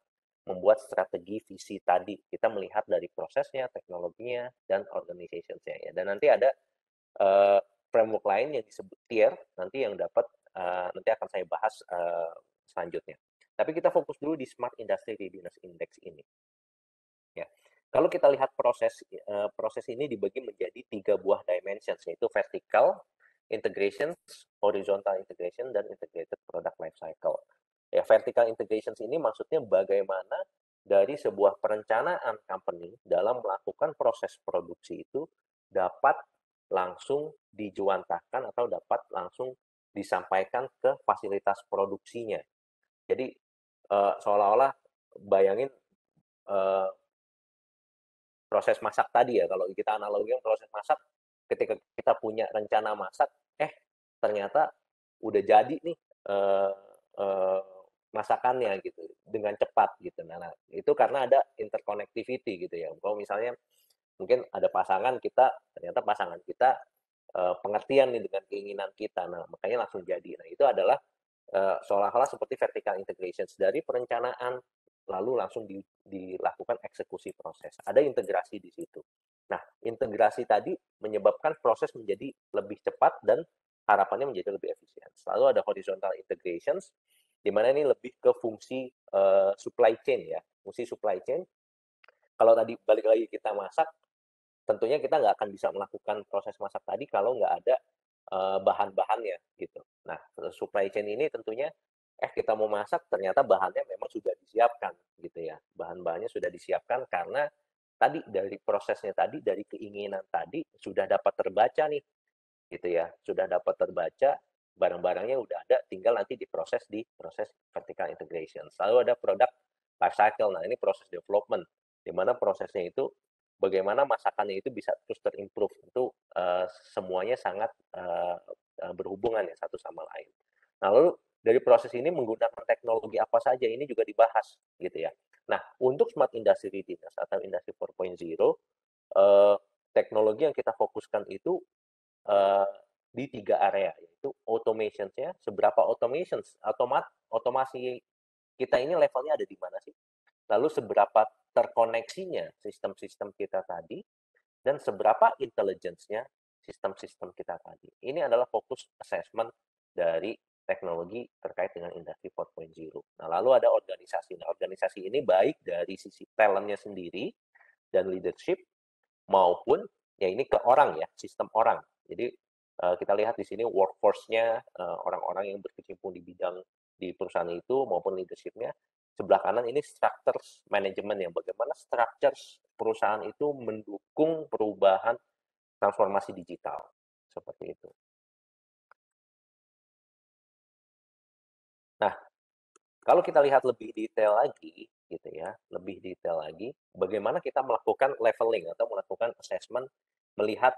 membuat strategi visi tadi. Kita melihat dari prosesnya, teknologinya, dan organization-nya ya. Dan nanti ada framework lain yang disebut tier, nanti yang dapat nanti akan saya bahas selanjutnya. Tapi kita fokus dulu di Smart Industry Readiness Index ini. Ya. Kalau kita lihat proses ini dibagi menjadi 3 buah dimensions, yaitu vertical integration, horizontal integration, dan integrated product life cycle. Ya, vertical integrations ini maksudnya bagaimana dari sebuah perencanaan company dalam melakukan proses produksi itu dapat langsung dijuantahkan atau dapat langsung disampaikan ke fasilitas produksinya. Jadi seolah-olah bayangin proses masak tadi ya, kalau kita analogikan proses masak, ketika kita punya rencana masak, ternyata udah jadi nih masakannya gitu dengan cepat gitu. Nah, itu karena ada interconnectivity gitu ya. Kalau misalnya mungkin ada pasangan kita, ternyata pasangan kita pengertian nih dengan keinginan kita, nah makanya langsung jadi. Nah, itu adalah seolah-olah seperti vertical integrations dari perencanaan lalu langsung dilakukan eksekusi proses. Ada integrasi di situ. Nah, integrasi tadi menyebabkan proses menjadi lebih cepat dan harapannya menjadi lebih efisien. Lalu ada horizontal integrations, di mana ini lebih ke fungsi supply chain ya. Fungsi supply chain, kalau tadi balik lagi kita masak, tentunya kita nggak akan bisa melakukan proses masak tadi kalau nggak ada bahan-bahannya gitu. Nah, supply chain ini tentunya kita mau masak ternyata bahannya memang sudah disiapkan gitu ya. Bahan-bahannya sudah disiapkan karena tadi dari prosesnya tadi, dari keinginan tadi sudah dapat terbaca nih gitu ya. Sudah dapat terbaca, barang-barangnya udah ada, tinggal nanti diproses di proses vertical integration. Lalu ada product life cycle. Nah, ini proses development di mana prosesnya itu bagaimana masakannya itu bisa terus terimprove. Itu semuanya sangat berhubungan ya satu sama lain. Nah, lalu dari proses ini menggunakan teknologi apa saja ini juga dibahas gitu ya. Nah, untuk Smart Industry Readiness atau Industry 4.0, teknologi yang kita fokuskan itu di 3 area, yaitu automation-nya, seberapa otomasi kita ini levelnya ada di mana sih? Lalu seberapa terkoneksinya sistem-sistem kita tadi, dan seberapa intelligence-nya sistem-sistem kita tadi. Ini adalah fokus assessment dari teknologi terkait dengan Industri 4.0. Nah, lalu ada organisasi. Nah, organisasi ini baik dari sisi talent-nya sendiri dan leadership, maupun ya ini ke orang ya, sistem orang. Jadi kita lihat di sini workforce-nya, orang-orang yang berkecimpung di bidang di perusahaan itu maupun leadership-nya. Sebelah kanan ini structures management, yang bagaimana structures perusahaan itu mendukung perubahan transformasi digital seperti itu. Nah, kalau kita lihat lebih detail lagi gitu ya, lebih detail lagi bagaimana kita melakukan leveling atau melakukan assessment, melihat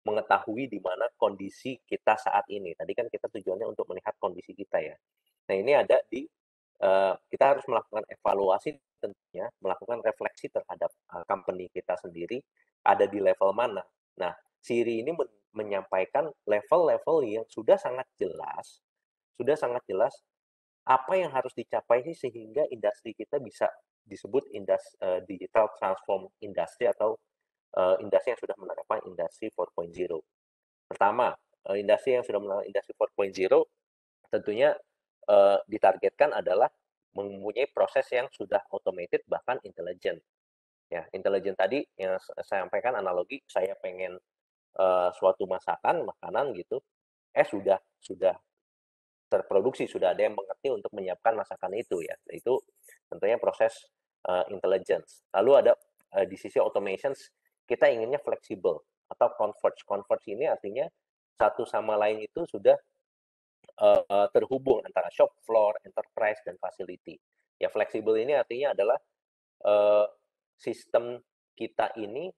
mengetahui di mana kondisi kita saat ini. Tadi kan kita tujuannya untuk melihat kondisi kita ya. Nah, ini ada di kita harus melakukan evaluasi tentunya, melakukan refleksi terhadap company kita sendiri ada di level mana. Nah, Siri ini menyampaikan level-level yang sudah sangat jelas sudah sangat jelas apa yang harus dicapai sih sehingga industri kita bisa disebut digital transform industry atau industri yang sudah menerapkan industri 4.0. Pertama, industri yang sudah menerapkan industri 4.0 tentunya ditargetkan adalah mempunyai proses yang sudah automated bahkan intelligent. Ya, intelligent tadi yang saya sampaikan analogi saya pengen suatu makanan gitu, sudah terproduksi, sudah ada yang mengerti untuk menyiapkan masakan itu ya. Itu tentunya proses intelligence. Lalu ada di sisi automations kita inginnya fleksibel atau converge. Converge ini artinya satu sama lain itu sudah terhubung antara shop floor, enterprise dan facility. Ya fleksibel ini artinya adalah uh, sistem kita ini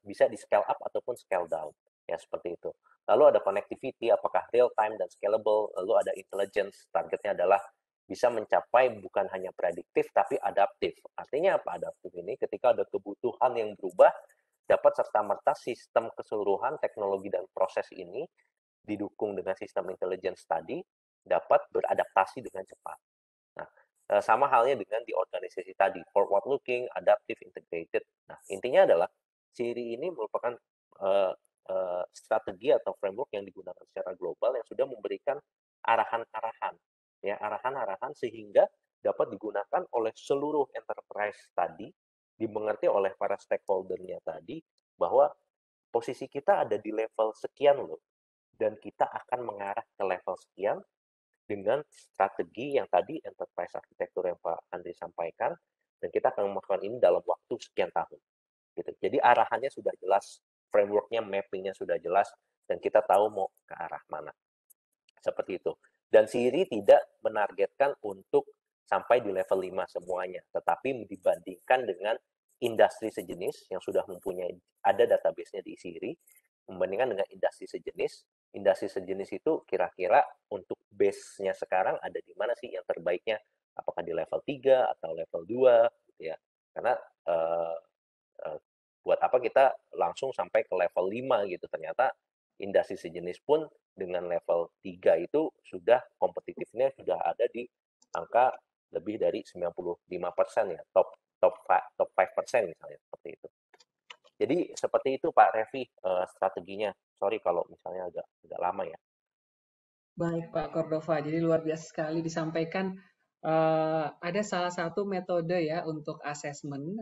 bisa di scale up ataupun scale down ya seperti itu. Lalu ada connectivity, apakah real time dan scalable. Lalu ada intelligence, targetnya adalah bisa mencapai bukan hanya prediktif tapi adaptif. Artinya apa adaptif ini? Ketika ada kebutuhan yang berubah, dapat serta-merta sistem keseluruhan teknologi dan proses ini didukung dengan sistem intelligence tadi dapat beradaptasi dengan cepat. Nah, sama halnya dengan di organisasi tadi, forward looking, adaptive, integrated. Nah, intinya adalah Siri ini merupakan strategi atau framework yang digunakan secara global yang sudah memberikan arahan-arahan, ya arahan-arahan sehingga dapat digunakan oleh seluruh enterprise tadi, dimengerti oleh para stakeholder-nya tadi bahwa posisi kita ada di level sekian loh, dan kita akan mengarah ke level sekian dengan strategi yang tadi enterprise architecture yang Pak Andri sampaikan, dan kita akan melakukan ini dalam waktu sekian tahun. Gitu. Jadi arahannya sudah jelas, frameworknya, mappingnya sudah jelas, dan kita tahu mau ke arah mana. Seperti itu. Dan Siri tidak menargetkan untuk sampai di level 5 semuanya, tetapi dibandingkan dengan industri sejenis yang sudah mempunyai ada database-nya di Siri, membandingkan dengan industri sejenis itu kira-kira untuk base-nya sekarang ada di mana sih yang terbaiknya, apakah di level 3 atau level 2 gitu ya. Karena buat apa kita langsung sampai ke level 5 gitu, ternyata industri sejenis pun dengan level 3 itu sudah kompetitifnya sudah ada di angka lebih dari 95% ya, top 5% misalnya seperti itu. Jadi seperti itu Pak Revi strateginya. Sorry kalau misalnya agak lama ya. Baik Pak Cordova, jadi luar biasa sekali disampaikan. Ada salah satu metode ya untuk assessment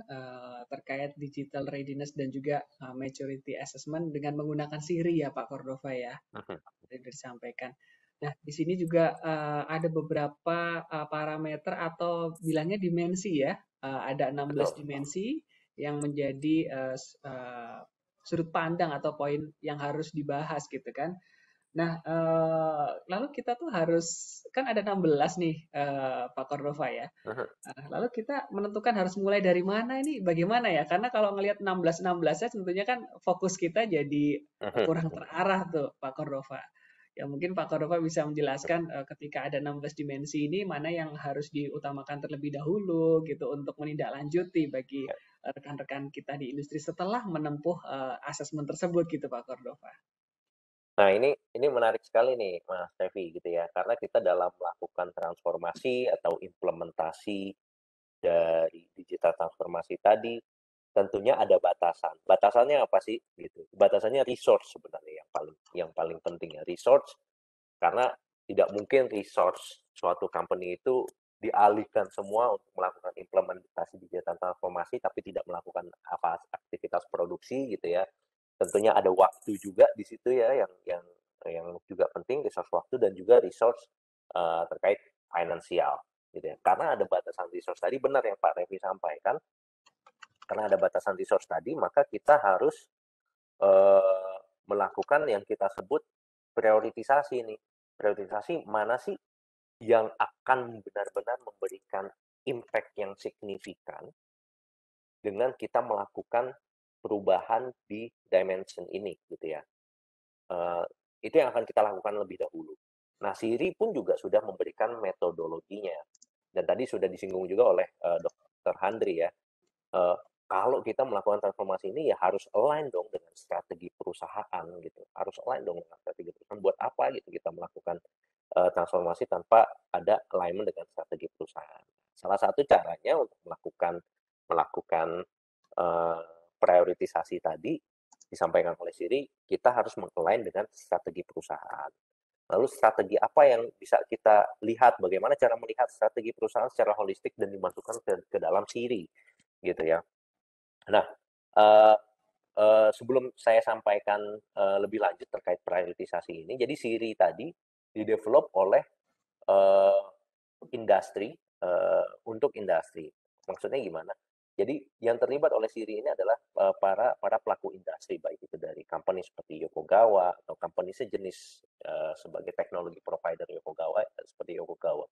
terkait digital readiness dan juga maturity assessment dengan menggunakan Siri ya Pak Cordova ya. Sudah disampaikan. Nah, di sini juga ada beberapa parameter atau bilangnya dimensi ya. Ada 16 dimensi yang menjadi sudut pandang atau poin yang harus dibahas gitu kan. Nah, lalu kita tuh harus kan ada 16 nih Pak Cordova ya. Lalu kita menentukan harus mulai dari mana ini bagaimana ya? Karena kalau ngelihat 16-16 ya tentunya kan fokus kita jadi kurang terarah tuh Pak Cordova. Ya mungkin Pak Cordova bisa menjelaskan ketika ada 16 dimensi ini mana yang harus diutamakan terlebih dahulu gitu untuk menindaklanjuti bagi rekan-rekan kita di industri setelah menempuh asesmen tersebut gitu Pak Cordova. Nah, ini menarik sekali nih, Mas Revi, gitu ya. Karena kita dalam melakukan transformasi atau implementasi dari digital transformasi tadi, tentunya ada batasan. Batasannya apa sih? Gitu. Batasannya resource sebenarnya yang paling penting ya. Resource karena tidak mungkin resource suatu company itu dialihkan semua untuk melakukan implementasi digital transformasi tapi tidak melakukan apa aktivitas produksi gitu ya. Tentunya ada waktu juga di situ ya yang juga penting, resource waktu dan juga resource terkait finansial gitu ya. Karena ada batasan resource tadi, benar yang Pak Revi sampaikan. Karena ada batasan resource tadi, maka kita harus melakukan yang kita sebut prioritisasi nih. Prioritisasi mana sih yang akan benar-benar memberikan impact yang signifikan dengan kita melakukan perubahan di dimension ini gitu ya. Itu yang akan kita lakukan lebih dahulu. Nah, Siri pun juga sudah memberikan metodologinya. Dan tadi sudah disinggung juga oleh Dr. Handri ya. Kalau kita melakukan transformasi ini ya harus align dong dengan strategi perusahaan gitu. Harus align dong dengan strategi perusahaan. Buat apa gitu kita melakukan transformasi tanpa ada alignment dengan strategi perusahaan. Salah satu caranya untuk melakukan prioritisasi tadi disampaikan oleh Siri, kita harus meng-align dengan strategi perusahaan. Lalu strategi apa yang bisa kita lihat, bagaimana cara melihat strategi perusahaan secara holistik dan dimasukkan ke dalam Siri, gitu ya. Nah, sebelum saya sampaikan lebih lanjut terkait prioritisasi ini, jadi Siri tadi didevelop oleh industri untuk industri. Maksudnya gimana? Jadi yang terlibat oleh Siri ini adalah para pelaku industri, baik itu dari company seperti Yokogawa atau company sejenis sebagai teknologi provider Yokogawa seperti Yokogawa.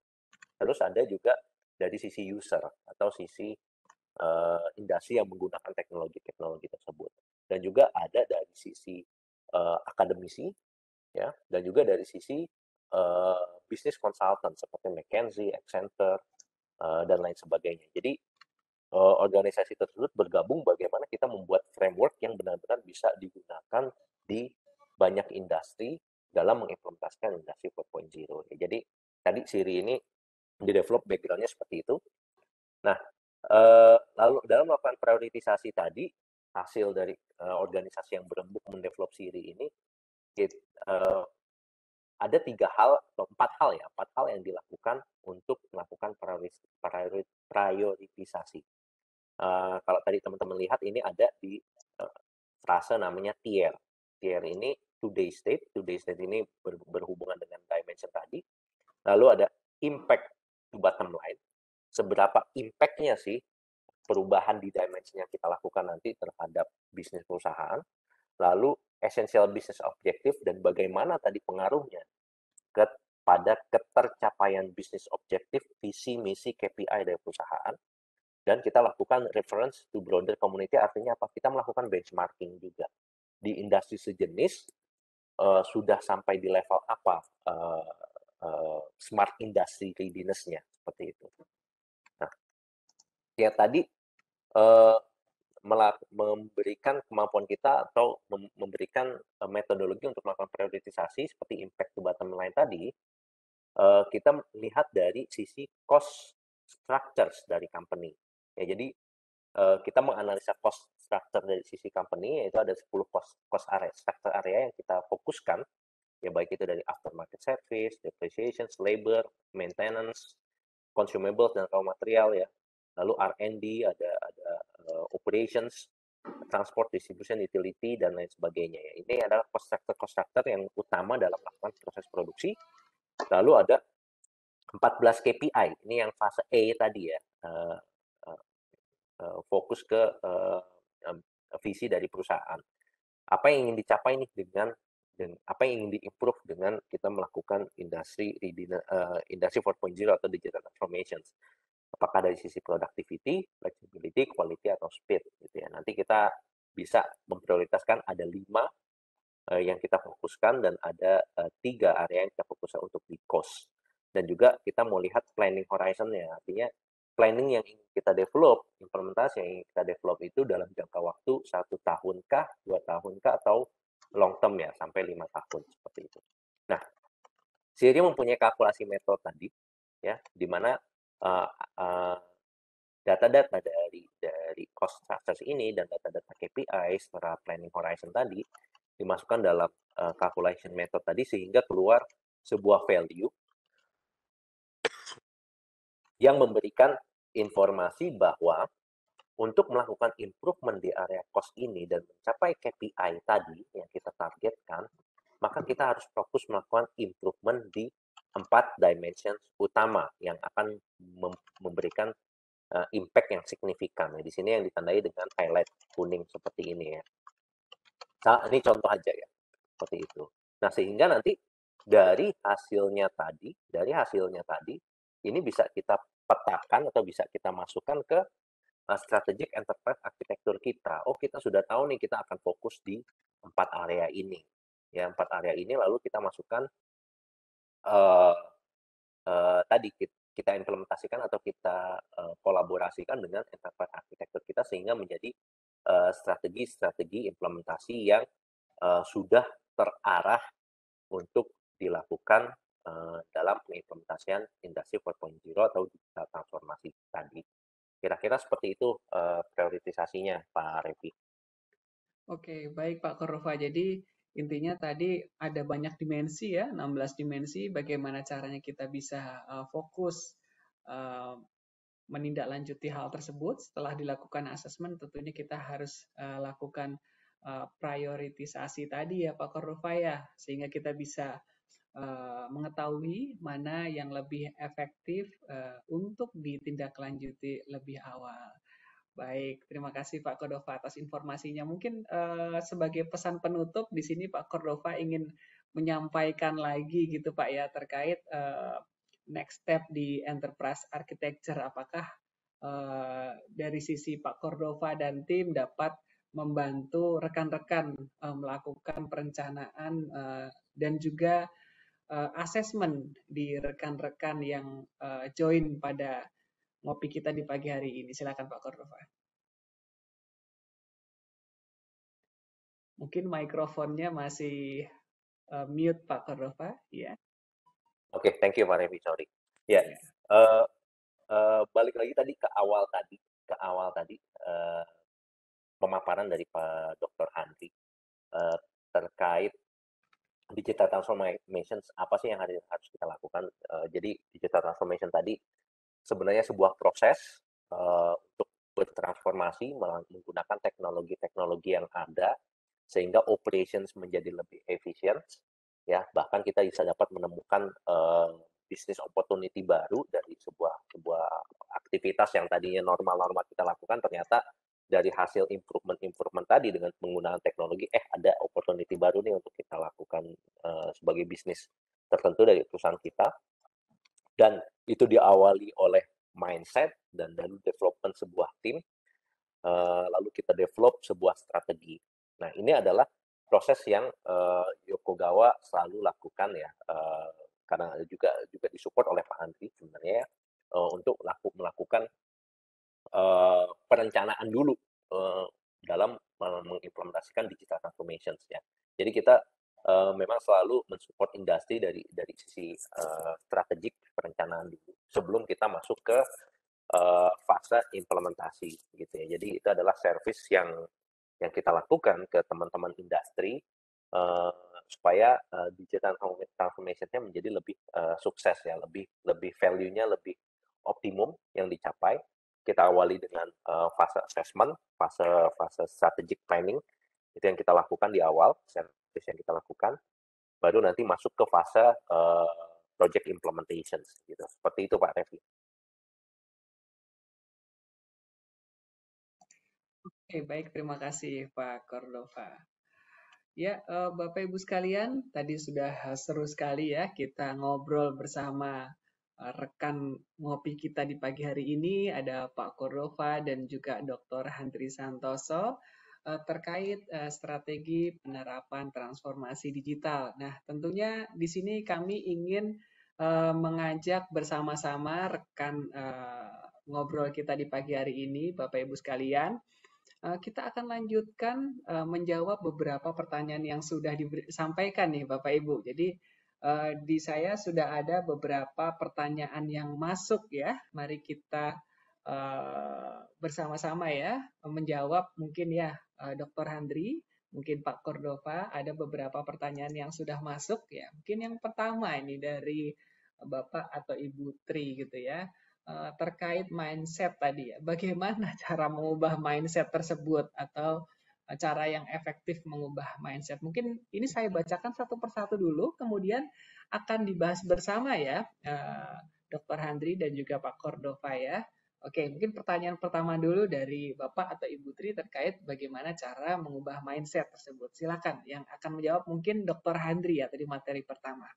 Terus ada juga dari sisi user atau sisi industri yang menggunakan teknologi-teknologi tersebut. Dan juga ada dari sisi akademisi, ya, dan juga dari sisi bisnis consultant seperti McKinsey, Accenture, dan lain sebagainya. Jadi organisasi tersebut bergabung bagaimana kita membuat framework yang benar-benar bisa digunakan di banyak industri dalam mengimplementasikan industri 4.0. Ya, jadi tadi Siri ini di-develop background-nya seperti itu. Nah, lalu dalam melakukan prioritisasi tadi, hasil dari organisasi yang berembuk mendevelop Siri ini, ada 3 hal atau 4 hal yang dilakukan untuk melakukan prioritisasi. Kalau tadi teman-teman lihat ini ada di frase namanya tier. Tier ini today's state ini berhubungan dengan dimension tadi. Lalu ada impact to bottom line. Seberapa impact-nya sih perubahan di dimension yang kita lakukan nanti terhadap bisnis perusahaan. Lalu essential business objective dan bagaimana tadi pengaruhnya pada ketercapaian bisnis objektif, visi, misi, KPI dari perusahaan. Dan kita lakukan reference to broader community, artinya apa? Kita melakukan benchmarking juga. Di industri sejenis, sudah sampai di level apa smart industry readiness-nya, seperti itu. Nah, ya tadi memberikan kemampuan kita atau memberikan metodologi untuk melakukan prioritisasi seperti impact to bottom line tadi, kita lihat dari sisi cost structures dari company. Ya, jadi kita menganalisa cost structure dari sisi company, yaitu ada 10 cost area, structure area yang kita fokuskan, ya baik itu dari aftermarket service, depreciation, labor, maintenance, consumables dan raw material ya. Lalu R&D, ada operations, transport, distribution, utility dan lain sebagainya ya. Ini adalah cost structure yang utama dalam melakukan proses produksi. Lalu ada 14 KPI, ini yang fase E tadi ya, fokus ke visi dari perusahaan. Apa yang ingin dicapai nih dengan apa yang ingin di-improve dengan kita melakukan industri 4.0 atau digital transformations. Apakah dari sisi productivity, flexibility, quality, atau speed gitu ya. Nanti kita bisa memprioritaskan ada 5 yang kita fokuskan dan ada 3 area yang kita fokuskan untuk di cost. Dan juga kita mau lihat planning horizon-nya, artinya planning yang ingin kita develop, implementasi yang ingin kita develop itu dalam jangka waktu 1 tahun kah, 2 tahun kah, atau long term ya, sampai 5 tahun, seperti itu. Nah, Siri mempunyai kalkulasi metode tadi, ya, di mana data-data dari cost structures ini dan data-data KPI setelah planning horizon tadi dimasukkan dalam calculation method tadi sehingga keluar sebuah value yang memberikan informasi bahwa untuk melakukan improvement di area cost ini dan mencapai KPI tadi yang kita targetkan, maka kita harus fokus melakukan improvement di 4 dimensions utama yang akan memberikan impact yang signifikan. Di sini yang ditandai dengan highlight kuning seperti ini ya. Nah, ini contoh aja ya, seperti itu. Nah, sehingga nanti dari hasilnya tadi, ini bisa kita petakan atau bisa kita masukkan ke strategic enterprise architecture kita. Oh, kita sudah tahu nih kita akan fokus di 4 area ini. Ya, 4 area ini lalu kita masukkan tadi kita implementasikan atau kita kolaborasikan dengan enterprise architecture kita sehingga menjadi strategi-strategi implementasi yang sudah terarah untuk dilakukan dalam pengimplementasian Industri 4.0 atau digital transformasi tadi. Kira-kira seperti itu prioritisasinya, Pak Revi. Oke, baik Pak Korova. Jadi intinya tadi ada banyak dimensi ya, 16 dimensi bagaimana caranya kita bisa fokus uh, menindaklanjuti hal tersebut. Setelah dilakukan asesmen, tentunya kita harus lakukan prioritisasi tadi ya Pak Korova ya, sehingga kita bisa mengetahui mana yang lebih efektif untuk ditindaklanjuti lebih awal. Baik, terima kasih Pak Cordova atas informasinya. Mungkin sebagai pesan penutup di sini Pak Cordova ingin menyampaikan lagi gitu Pak ya terkait next step di enterprise architecture. Apakah dari sisi Pak Cordova dan tim dapat membantu rekan-rekan melakukan perencanaan dan juga asesmen di rekan-rekan yang join pada ngopi kita di pagi hari ini. Silakan Pak Cordova. Mungkin mikrofonnya masih mute Pak Cordova, ya. Oke, thank you Pak Revi, sorry. Ya, Ya. balik lagi tadi ke awal tadi pemaparan dari Pak Dr. Handri terkait digital transformation, apa sih yang harus kita lakukan. Jadi digital transformation tadi sebenarnya sebuah proses untuk bertransformasi menggunakan teknologi-teknologi yang ada sehingga operations menjadi lebih efisien, ya, bahkan kita bisa dapat menemukan bisnis opportunity baru dari sebuah aktivitas yang tadinya normal-normal kita lakukan, ternyata dari hasil improvement tadi dengan menggunakan teknologi, ada opportunity baru nih untuk kita lakukan sebagai bisnis tertentu dari perusahaan kita. Dan itu diawali oleh mindset dan lalu development sebuah tim, lalu kita develop sebuah strategi. Nah, ini adalah proses yang Yokogawa selalu lakukan ya, karena juga disupport oleh Pak Andri sebenarnya ya, untuk melakukan perencanaan dulu dalam mengimplementasikan digital transformation ya. Jadi kita memang selalu mensupport industri dari sisi strategik perencanaan dulu sebelum kita masuk ke fase implementasi gitu ya. Jadi itu adalah service yang kita lakukan ke teman-teman industri supaya digital transformation-nya menjadi lebih sukses ya, lebih value-nya lebih optimum yang dicapai. Kita awali dengan fase assessment, fase strategic planning, itu yang kita lakukan di awal, service yang kita lakukan, baru nanti masuk ke fase project implementation gitu. Seperti itu Pak Revi. Oke, baik, terima kasih Pak Cordova. Ya, Bapak Ibu sekalian, tadi sudah seru sekali ya kita ngobrol bersama rekan ngopi kita di pagi hari ini, ada Pak Cordova dan juga Dr. Handri Santoso terkait strategi penerapan transformasi digital. Nah, tentunya di sini kami ingin mengajak bersama-sama rekan ngobrol kita di pagi hari ini, Bapak Ibu sekalian, kita akan lanjutkan menjawab beberapa pertanyaan yang sudah disampaikan nih Bapak Ibu. Jadi di saya sudah ada beberapa pertanyaan yang masuk ya. Mari kita bersama-sama ya menjawab mungkin ya Dr. Handri, mungkin Pak Cordova, ada beberapa pertanyaan yang sudah masuk ya. Mungkin yang pertama ini dari Bapak atau Ibu Tri gitu ya. Terkait mindset tadi ya. Bagaimana cara mengubah mindset tersebut atau cara yang efektif mengubah mindset. Mungkin ini saya bacakan satu persatu dulu, kemudian akan dibahas bersama ya, Dr. Handri dan juga Pak Cordova ya. Oke, mungkin pertanyaan pertama dulu dari Bapak atau Ibu Tri terkait bagaimana cara mengubah mindset tersebut. Silakan, yang akan menjawab mungkin Dr. Handri ya tadi materi pertama.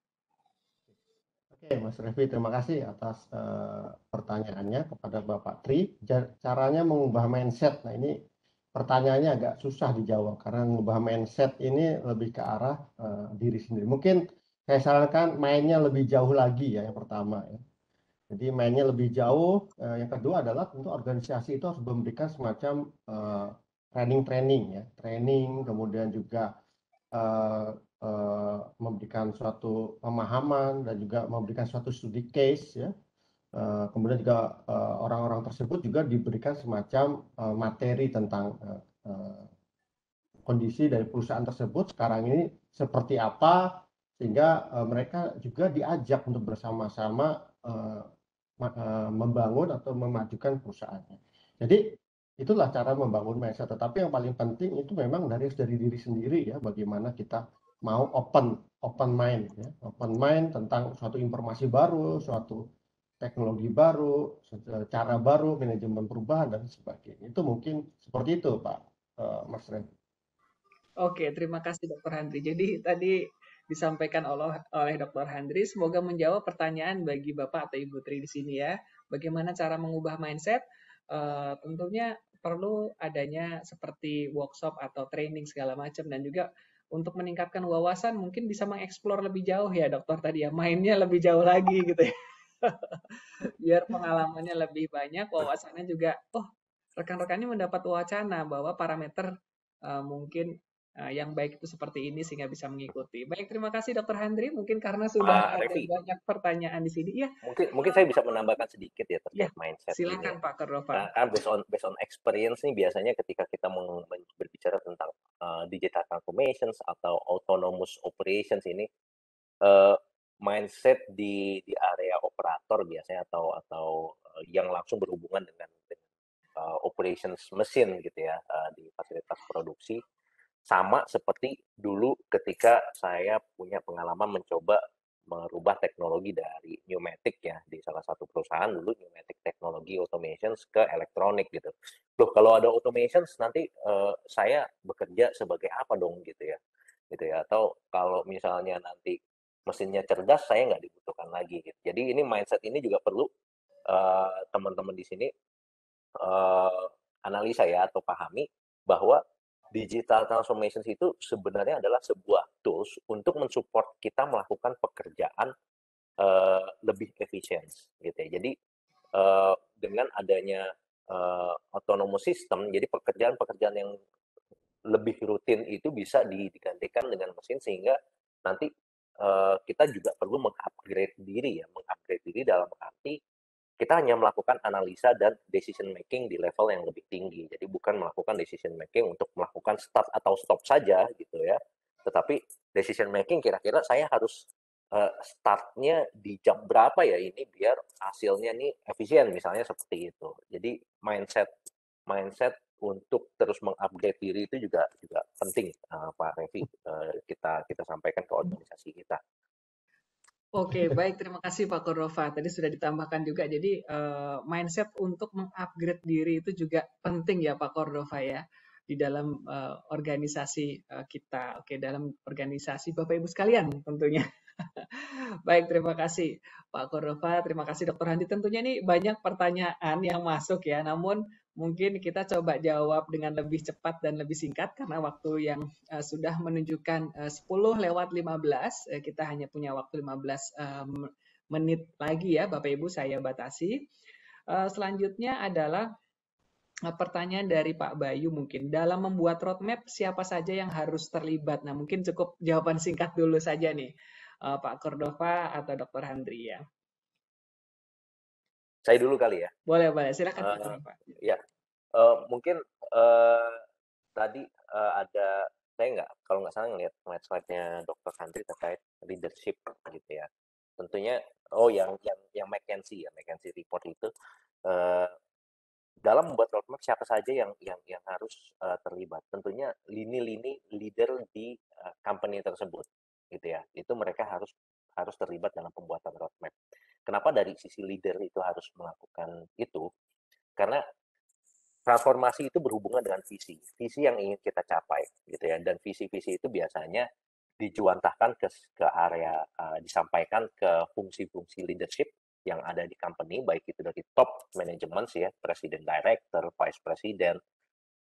Oke, Mas Revi, terima kasih atas pertanyaannya kepada Bapak Tri. Caranya mengubah mindset. Nah, ini pertanyaannya agak susah dijawab karena mengubah mindset ini lebih ke arah diri sendiri. Mungkin saya sarankan mainnya lebih jauh lagi ya, yang pertama ya. Jadi mainnya lebih jauh. Yang kedua adalah tentu organisasi itu harus memberikan semacam training ya, training, kemudian juga memberikan suatu pemahaman dan juga memberikan suatu studi case ya. Kemudian juga orang-orang tersebut juga diberikan semacam materi tentang kondisi dari perusahaan tersebut sekarang ini seperti apa, sehingga mereka juga diajak untuk bersama-sama membangun atau memajukan perusahaannya. Jadi itulah cara membangun mindset. Tetapi yang paling penting itu memang dari diri sendiri ya, bagaimana kita mau open mind ya, open mind tentang suatu informasi baru, suatu teknologi baru, cara baru, manajemen perubahan dan sebagainya. Itu mungkin seperti itu, Pak Mas Ren. Oke, terima kasih Dokter Handri. Jadi tadi disampaikan oleh Dokter Handri, semoga menjawab pertanyaan bagi Bapak atau Ibu Tri di sini ya. Bagaimana cara mengubah mindset? Tentunya perlu adanya seperti workshop atau training segala macam, dan juga untuk meningkatkan wawasan mungkin bisa mengeksplor lebih jauh ya Dokter tadi ya, mainnya lebih jauh lagi gitu ya. Biar pengalamannya lebih banyak, wawasannya juga, oh rekan-rekannya mendapat wacana bahwa parameter mungkin yang baik itu seperti ini sehingga bisa mengikuti. Baik, terima kasih Dokter Handri. Mungkin karena sudah Pak ada Revi, banyak pertanyaan di sini. Ya, mungkin saya bisa menambahkan sedikit ya ya, terkait mindset ini silakan ya. Pak Kordova. Kan based on experience nih, biasanya ketika kita berbicara tentang digital transformations atau autonomous operations ini, uh, mindset di area operator biasanya atau yang langsung berhubungan dengan operations mesin gitu ya, di fasilitas produksi, sama seperti dulu ketika saya punya pengalaman mencoba merubah teknologi dari pneumatic ya, di salah satu perusahaan dulu pneumatic teknologi automations ke elektronik gitu. Loh, kalau ada automations nanti saya bekerja sebagai apa dong gitu ya. Atau kalau misalnya nanti mesinnya cerdas, saya nggak dibutuhkan lagi gitu. Jadi ini mindset ini juga perlu teman-teman di sini analisa ya, atau pahami bahwa digital transformation itu sebenarnya adalah sebuah tools untuk mensupport kita melakukan pekerjaan lebih efisien gitu ya. Jadi dengan adanya autonomous system, jadi pekerjaan-pekerjaan yang lebih rutin itu bisa digantikan dengan mesin, sehingga nanti kita juga perlu mengupgrade diri dalam arti kita hanya melakukan analisa dan decision making di level yang lebih tinggi. Jadi bukan melakukan decision making untuk melakukan start atau stop saja gitu ya. Tetapi decision making kira-kira saya harus startnya di jam berapa ya ini biar hasilnya nih efisien, misalnya seperti itu. Jadi mindset untuk terus mengupgrade diri itu juga penting, Pak Revi, kita sampaikan ke organisasi kita. Oke, baik. Terima kasih Pak Kordova. Tadi sudah ditambahkan juga. Jadi mindset untuk mengupgrade diri itu juga penting ya Pak Kordova ya di dalam organisasi kita. Oke, dalam organisasi Bapak Ibu sekalian tentunya. Baik, terima kasih Pak Kordova. Terima kasih Dokter Handi. Tentunya ini banyak pertanyaan yang masuk ya. Namun mungkin kita coba jawab dengan lebih cepat dan lebih singkat karena waktu yang sudah menunjukkan 10:15. Kita hanya punya waktu 15 menit lagi ya Bapak Ibu, saya batasi. Selanjutnya adalah pertanyaan dari Pak Bayu mungkin. Dalam membuat roadmap, siapa saja yang harus terlibat? Nah, mungkin cukup jawaban singkat dulu saja nih, Pak Kordova atau Dr. Handri ya. Saya dulu kali ya. Boleh, boleh. Silakan Pak Kordova. Ya, mungkin tadi ada, saya kalau nggak salah ngelihat slide-nya Dr. Handri terkait leadership gitu ya. Tentunya, yang McKinsey report itu, dalam membuat roadmap siapa saja yang harus terlibat. Tentunya lini-lini leader di company tersebut gitu ya. Itu mereka harus terlibat dalam pembuatan roadmap. Kenapa dari sisi leader itu harus melakukan itu? Karena transformasi itu berhubungan dengan visi yang ingin kita capai gitu ya, dan visi-visi itu biasanya dijuantahkan ke area, disampaikan ke fungsi-fungsi leadership yang ada di company, baik itu dari top management ya, presiden, director, vice president,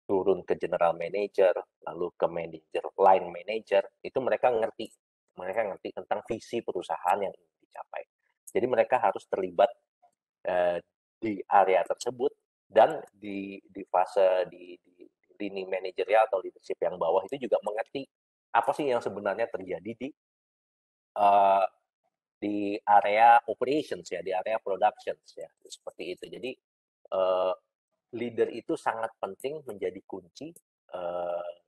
turun ke general manager, lalu ke manager, line manager, itu mereka ngerti tentang visi perusahaan yang ingin dicapai. Jadi mereka harus terlibat di area tersebut, dan di fase di lini manajerial atau leadership yang bawah itu juga mengerti apa sih yang sebenarnya terjadi uh, di area operations ya, di area productions ya, seperti itu. Jadi uh, leader itu sangat penting menjadi kunci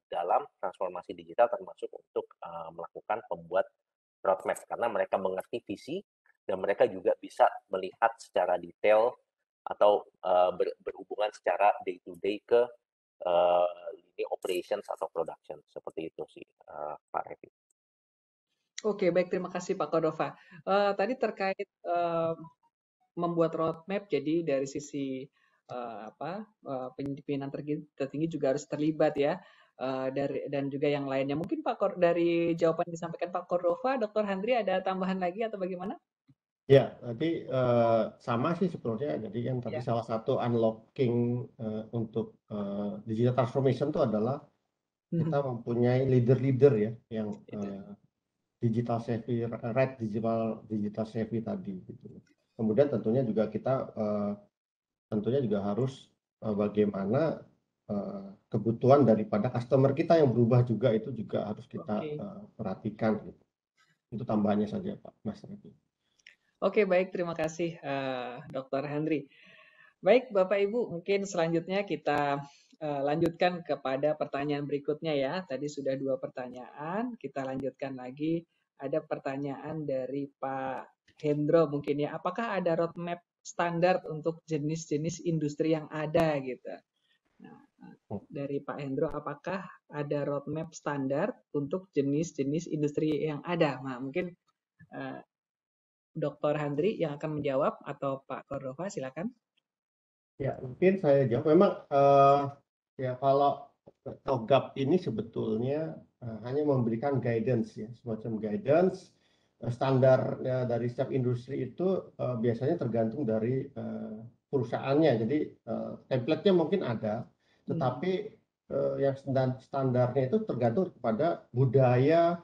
dalam transformasi digital, termasuk untuk melakukan pembuat roadmap, karena mereka mengerti visi dan mereka juga bisa melihat secara detail atau berhubungan secara day to day ke lini operations atau production, seperti itu sih, Pak Revi. Oke, baik, terima kasih Pak Cordova. Tadi terkait membuat roadmap, jadi dari sisi pimpinan tertinggi juga harus terlibat ya, dan juga yang lainnya. Mungkin dari jawaban yang disampaikan Pak Cordova, Dr. Handri ada tambahan lagi atau bagaimana? Ya, tadi sama sih sebetulnya. Jadi kan tadi Ya. salah satu unlocking untuk digital transformation itu adalah kita mempunyai leader-leader ya yang digital savvy, right digital savvy tadi gitu. Kemudian tentunya juga kita tentunya juga harus bagaimana kebutuhan daripada customer kita yang berubah juga, itu juga harus kita perhatikan gitu. Itu tambahannya saja Pak Mas Revi. Oke, baik, terima kasih Dr. Handri. Baik Bapak Ibu, mungkin selanjutnya kita lanjutkan kepada pertanyaan berikutnya ya. Tadi sudah 2 pertanyaan, kita lanjutkan lagi. Ada pertanyaan dari Pak Hendro mungkin ya. Apakah ada roadmap standar untuk jenis-jenis industri yang ada gitu? Nah, dari Pak Hendro, apakah ada roadmap standar untuk jenis-jenis industri yang ada? Nah, mungkin Dr. Handri yang akan menjawab atau Pak Cordova, silakan. Ya, mungkin saya jawab. Memang ya kalau TOGAP ini sebetulnya hanya memberikan guidance ya, semacam guidance. Standar dari setiap industri itu biasanya tergantung dari perusahaannya. Jadi template-nya mungkin ada, tetapi yang standarnya itu tergantung kepada budaya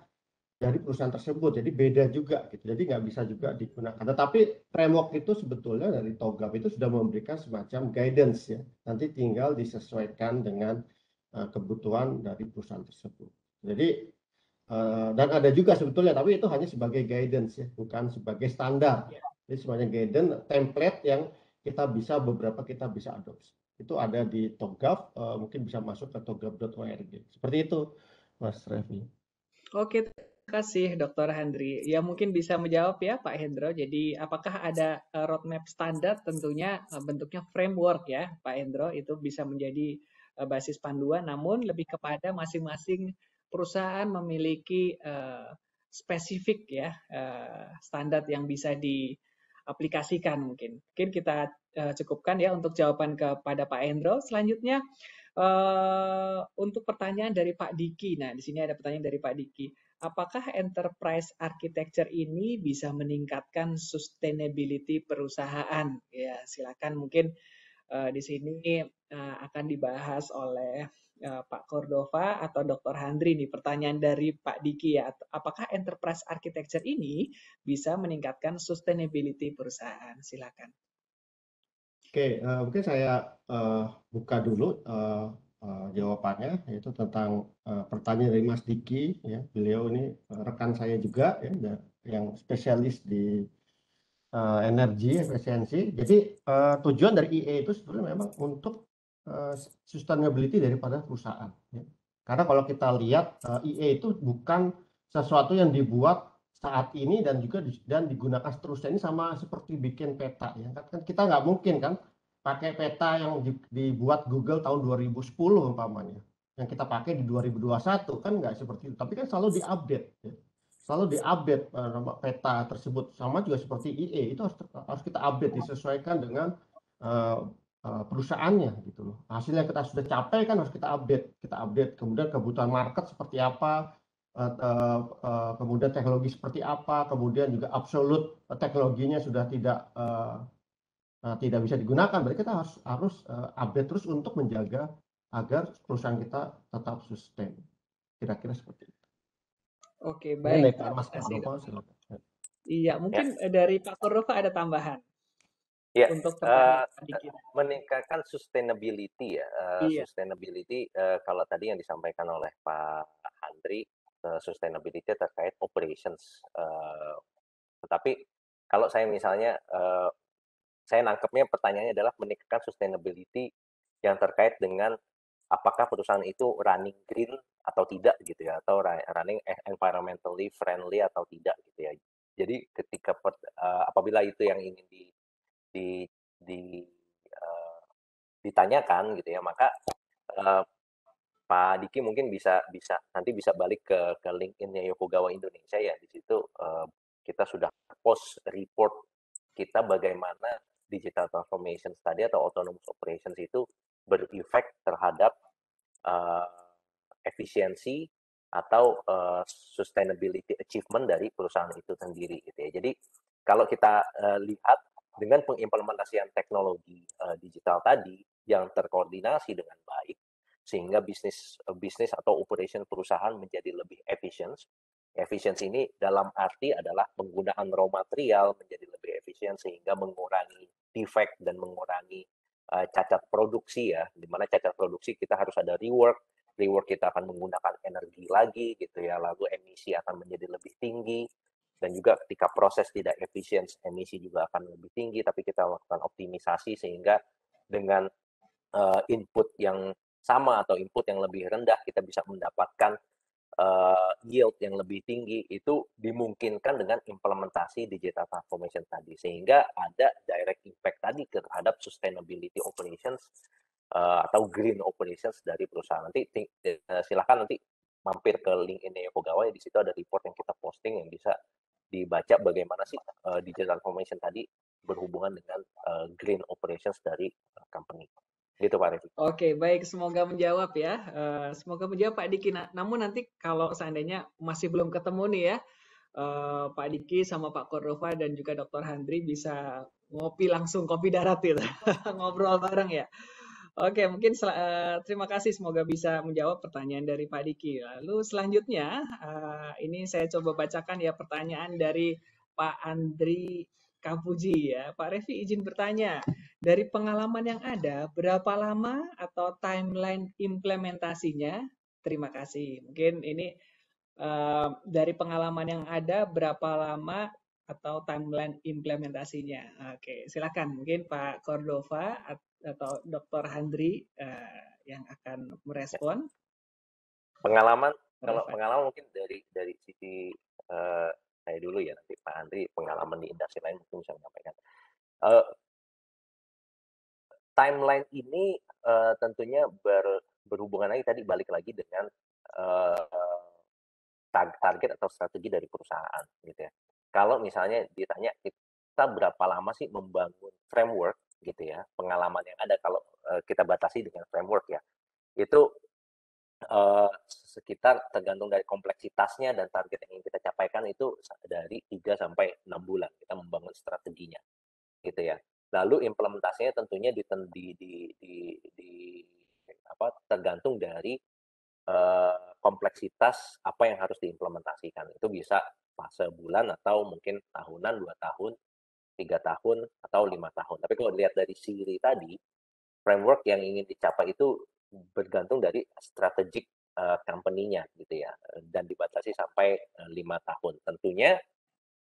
dari perusahaan tersebut. Jadi beda juga gitu. Jadi nggak bisa juga digunakan. Tetapi framework itu sebetulnya dari TOGAP itu sudah memberikan semacam guidance ya. Nanti tinggal disesuaikan dengan kebutuhan dari perusahaan tersebut. Jadi dan ada juga sebetulnya, tapi itu hanya sebagai guidance ya, bukan sebagai standar. Jadi semuanya guidance, template yang beberapa kita bisa adopsi. Itu ada di TOGAP, mungkin bisa masuk ke togap.org. Seperti itu, Mas Revi. Oke, terima kasih Dr. Handri. Ya mungkin bisa menjawab ya Pak Hendro. Jadi apakah ada roadmap standar? Tentunya bentuknya framework ya Pak Hendro. Itu bisa menjadi basis panduan, namun lebih kepada masing-masing perusahaan memiliki spesifik ya standar yang bisa diaplikasikan mungkin. Mungkin kita cukupkan ya untuk jawaban kepada Pak Hendro. Selanjutnya untuk pertanyaan dari Pak Diki. Nah, di sini ada pertanyaan dari Pak Diki. Apakah enterprise architecture ini bisa meningkatkan sustainability perusahaan? Ya, silakan mungkin di sini akan dibahas oleh Pak Cordova atau Dr. Handri nih. Pertanyaan dari Pak Diki ya. Apakah enterprise architecture ini bisa meningkatkan sustainability perusahaan? Silakan. Oke, mungkin saya buka dulu jawabannya, yaitu tentang pertanyaan dari Mas Diki. Ya, beliau ini rekan saya juga ya, yang spesialis di energi efisiensi. Jadi tujuan dari IE itu sebenarnya memang untuk sustainability daripada perusahaan. Ya. Karena kalau kita lihat IE itu bukan sesuatu yang dibuat saat ini dan juga digunakan seterusnya. Ini sama seperti bikin peta ya. Kan kita nggak mungkin kan pakai peta yang dibuat Google tahun 2010 umpamanya. Yang kita pakai di 2021 kan nggak seperti itu. Tapi kan selalu diupdate. Ya. Selalu diupdate peta tersebut. Sama juga seperti IE itu harus kita update, disesuaikan dengan perusahaannya gitu loh. Hasil yang kita sudah capai kan harus kita update. Kemudian kebutuhan market seperti apa, kemudian teknologi seperti apa, kemudian juga absolute teknologinya sudah tidak bisa digunakan. Berarti kita harus update terus untuk menjaga agar perusahaan kita tetap sustain. Kira-kira seperti itu. Oke, baik. Mas Cordova, silakan. Iya, mungkin dari Pak Cordova ada tambahan. Ya, untuk pertanyaan kita. meningkatkan sustainability ya. Iya. Sustainability kalau tadi yang disampaikan oleh Pak Handri, sustainability terkait operations. Tetapi kalau saya misalnya saya nangkepnya pertanyaannya adalah meningkatkan sustainability yang terkait dengan apakah perusahaan itu running green atau tidak gitu ya, atau running environmentally friendly atau tidak gitu ya. Jadi ketika apabila itu yang ingin di, di ditanyakan gitu ya, maka Pak Diki mungkin bisa nanti bisa balik ke LinkedIn-nya Yokogawa Indonesia ya. Di situ kita sudah post report kita bagaimana digital transformation tadi atau autonomous operations itu berefek terhadap efisiensi atau sustainability achievement dari perusahaan itu sendiri gitu ya. Jadi kalau kita lihat dengan pengimplementasian teknologi digital tadi yang terkoordinasi dengan baik sehingga bisnis atau operation perusahaan menjadi lebih efisien. Efisiensi ini dalam arti adalah penggunaan raw material menjadi lebih efisien sehingga mengurangi defect dan mengurangi cacat produksi ya, di mana cacat produksi kita harus ada rework kita akan menggunakan energi lagi gitu ya, lalu emisi akan menjadi lebih tinggi, dan juga ketika proses tidak efisien emisi juga akan lebih tinggi, tapi kita lakukan optimisasi sehingga dengan input yang sama atau input yang lebih rendah kita bisa mendapatkan yield yang lebih tinggi. Itu dimungkinkan dengan implementasi digital transformation tadi, sehingga ada direct impact tadi terhadap sustainability operations atau green operations dari perusahaan. Nanti silakan nanti mampir ke LinkedIn Yokogawa, di situ ada report yang kita posting yang bisa dibaca bagaimana sih digital transformation tadi berhubungan dengan green operations dari company. Gitu Pak Revi. Oke, baik. Semoga menjawab ya. Semoga menjawab Pak Diki. Namun nanti kalau seandainya masih belum ketemu nih ya, Pak Diki sama Pak Cordova dan juga Dr. Handri bisa ngopi langsung, kopi darat itu. Ngobrol bareng ya. Oke, mungkin terima kasih. Semoga bisa menjawab pertanyaan dari Pak Diki. Lalu selanjutnya, ini saya coba bacakan ya pertanyaan dari Pak Andri Kapuji ya. Pak Revi izin bertanya, dari pengalaman yang ada, berapa lama atau timeline implementasinya? Terima kasih. Mungkin ini dari pengalaman yang ada, berapa lama atau timeline implementasinya? Oke, silakan. Mungkin Pak Cordova atau Dr. Handri yang akan merespon. Pengalaman, kalau pengalaman mungkin dari sisi saya dulu ya, nanti Pak Andri pengalaman di industri lain mungkin bisa menyampaikan. Timeline ini tentunya berhubungan lagi tadi balik lagi dengan target atau strategi dari perusahaan gitu ya. Kalau misalnya ditanya kita berapa lama sih membangun framework gitu ya, pengalaman yang ada kalau kita batasi dengan framework ya, itu sekitar tergantung dari kompleksitasnya dan target yang ingin kita capaikan itu dari 3 sampai 6 bulan kita membangun strateginya gitu ya. Lalu implementasinya tentunya tergantung dari kompleksitas apa yang harus diimplementasikan. Itu bisa fase bulan atau mungkin tahunan, 2 tahun, 3 tahun, atau 5 tahun. Tapi kalau dilihat dari Siri tadi, framework yang ingin dicapai itu bergantung dari strategic company-nya gitu ya, dan dibatasi sampai 5 tahun.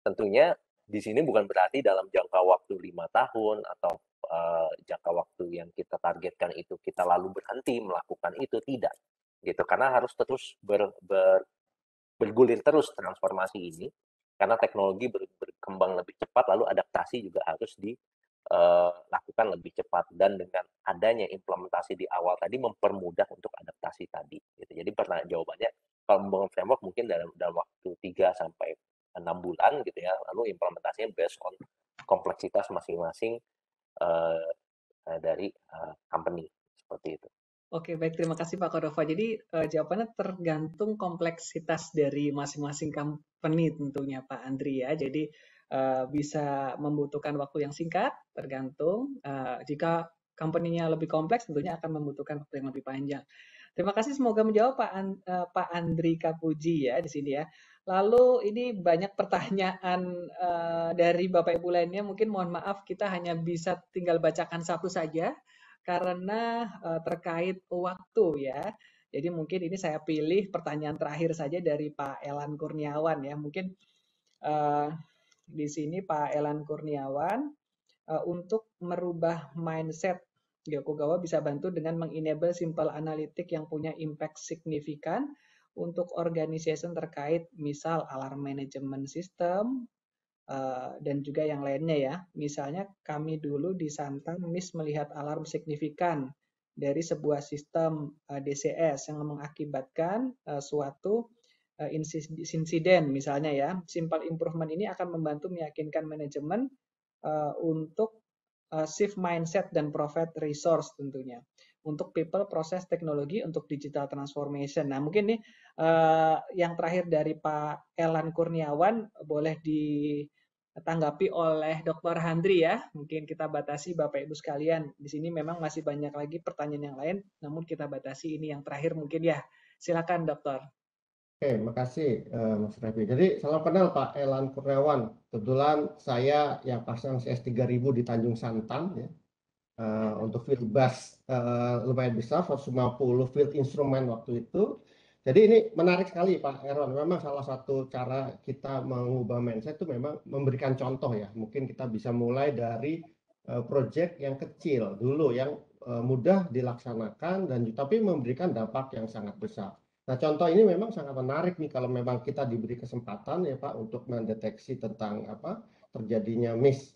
Tentunya di sini bukan berarti dalam jangka waktu 5 tahun atau jangka waktu yang kita targetkan itu kita lalu berhenti melakukan itu, tidak gitu, karena harus terus bergulir terus transformasi ini karena teknologi berkembang lebih cepat, lalu adaptasi juga harus dilakukan lebih cepat, dan dengan adanya implementasi di awal tadi mempermudah untuk adaptasi tadi gitu. Jadi jawabannya kalau membangun framework mungkin dalam waktu 3 sampai 6 bulan gitu ya, lalu implementasinya based on kompleksitas masing-masing dari company seperti itu. Oke, baik. Terima kasih Pak Cordova. Jadi jawabannya tergantung kompleksitas dari masing-masing company tentunya Pak Andri ya. Jadi bisa membutuhkan waktu yang singkat, tergantung. Jika company-nya lebih kompleks, tentunya akan membutuhkan waktu yang lebih panjang. Terima kasih, semoga menjawab Pak Andri Kapuji ya di sini ya. Lalu ini banyak pertanyaan dari Bapak Ibu lainnya. Mungkin mohon maaf kita hanya bisa tinggal bacakan satu saja karena terkait waktu ya. Jadi mungkin ini saya pilih pertanyaan terakhir saja dari Pak Elan Kurniawan ya. Mungkin di sini Pak Elan Kurniawan untuk merubah mindset Gyokugawa bisa bantu dengan mengenable simple analytic yang punya impact signifikan untuk organization terkait misal alarm management system dan juga yang lainnya ya. Misalnya kami dulu di Santan miss melihat alarm signifikan dari sebuah sistem DCS yang mengakibatkan suatu insiden misalnya ya. Simple improvement ini akan membantu meyakinkan manajemen untuk shift mindset dan provide resource tentunya untuk people, proses, teknologi untuk digital transformation. Nah mungkin nih yang terakhir dari Pak Elan Kurniawan boleh ditanggapi oleh Dr. Handri ya. Mungkin kita batasi Bapak Ibu sekalian. Di sini memang masih banyak lagi pertanyaan yang lain, namun kita batasi ini yang terakhir mungkin ya. Silakan Dokter. Oke, makasih Mas Revi. Jadi salam kenal Pak Elan Kurniawan. Kebetulan saya yang pasang CS3000 di Tanjung Santan ya. Untuk field bus lumayan besar, 150 field instrumen waktu itu. Jadi ini menarik sekali Pak Erwan. Memang salah satu cara kita mengubah mindset itu memang memberikan contoh ya. Mungkin kita bisa mulai dari proyek yang kecil dulu, yang mudah dilaksanakan dan tapi memberikan dampak yang sangat besar. Nah, contoh ini memang sangat menarik nih kalau memang kita diberi kesempatan ya Pak untuk mendeteksi tentang terjadinya miss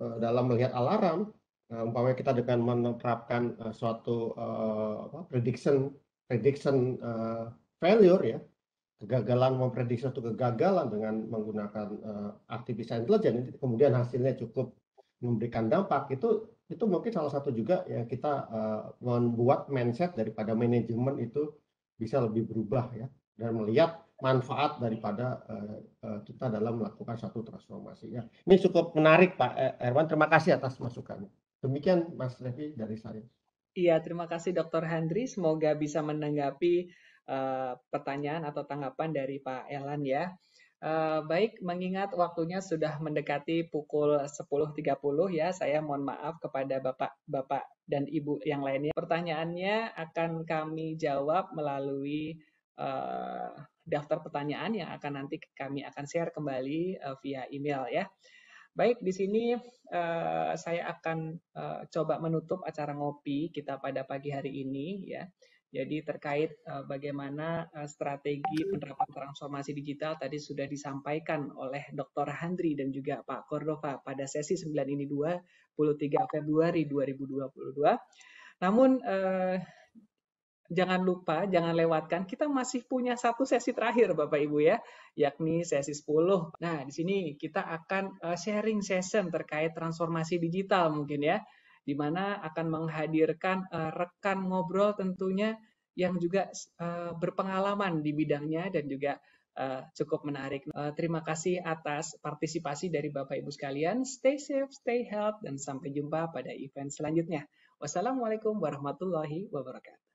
dalam melihat alarm. Umpamanya kita dengan menerapkan suatu prediction failure ya, kegagalan memprediksi suatu kegagalan dengan menggunakan artificial intelligence, kemudian hasilnya cukup memberikan dampak, itu mungkin salah satu juga yang kita membuat mindset daripada manajemen itu bisa lebih berubah ya, dan melihat manfaat daripada kita dalam melakukan satu transformasi ya. Ini cukup menarik Pak Erwan, terima kasih atas masukannya. Demikian Mas Revi dari saya. Iya, terima kasih Dr. Handri. Semoga bisa menanggapi pertanyaan atau tanggapan dari Pak Elan ya. Baik, mengingat waktunya sudah mendekati pukul 10.30 ya, saya mohon maaf kepada Bapak dan Ibu yang lainnya. Pertanyaannya akan kami jawab melalui daftar pertanyaan yang akan nanti kami akan share kembali via email ya. Baik, di sini saya akan coba menutup acara ngopi kita pada pagi hari ini ya. Jadi terkait bagaimana strategi penerapan transformasi digital tadi sudah disampaikan oleh Dr. Handri dan juga Pak Cordova pada sesi 9 ini 23 Februari 2022. Namun jangan lupa, jangan lewatkan, kita masih punya satu sesi terakhir Bapak Ibu ya, yakni sesi 10. Nah, di sini kita akan sharing session terkait transformasi digital mungkin ya, di mana akan menghadirkan rekan ngobrol tentunya yang juga berpengalaman di bidangnya dan juga cukup menarik. Terima kasih atas partisipasi dari Bapak Ibu sekalian. Stay safe, stay healthy, dan sampai jumpa pada event selanjutnya. Wassalamualaikum warahmatullahi wabarakatuh.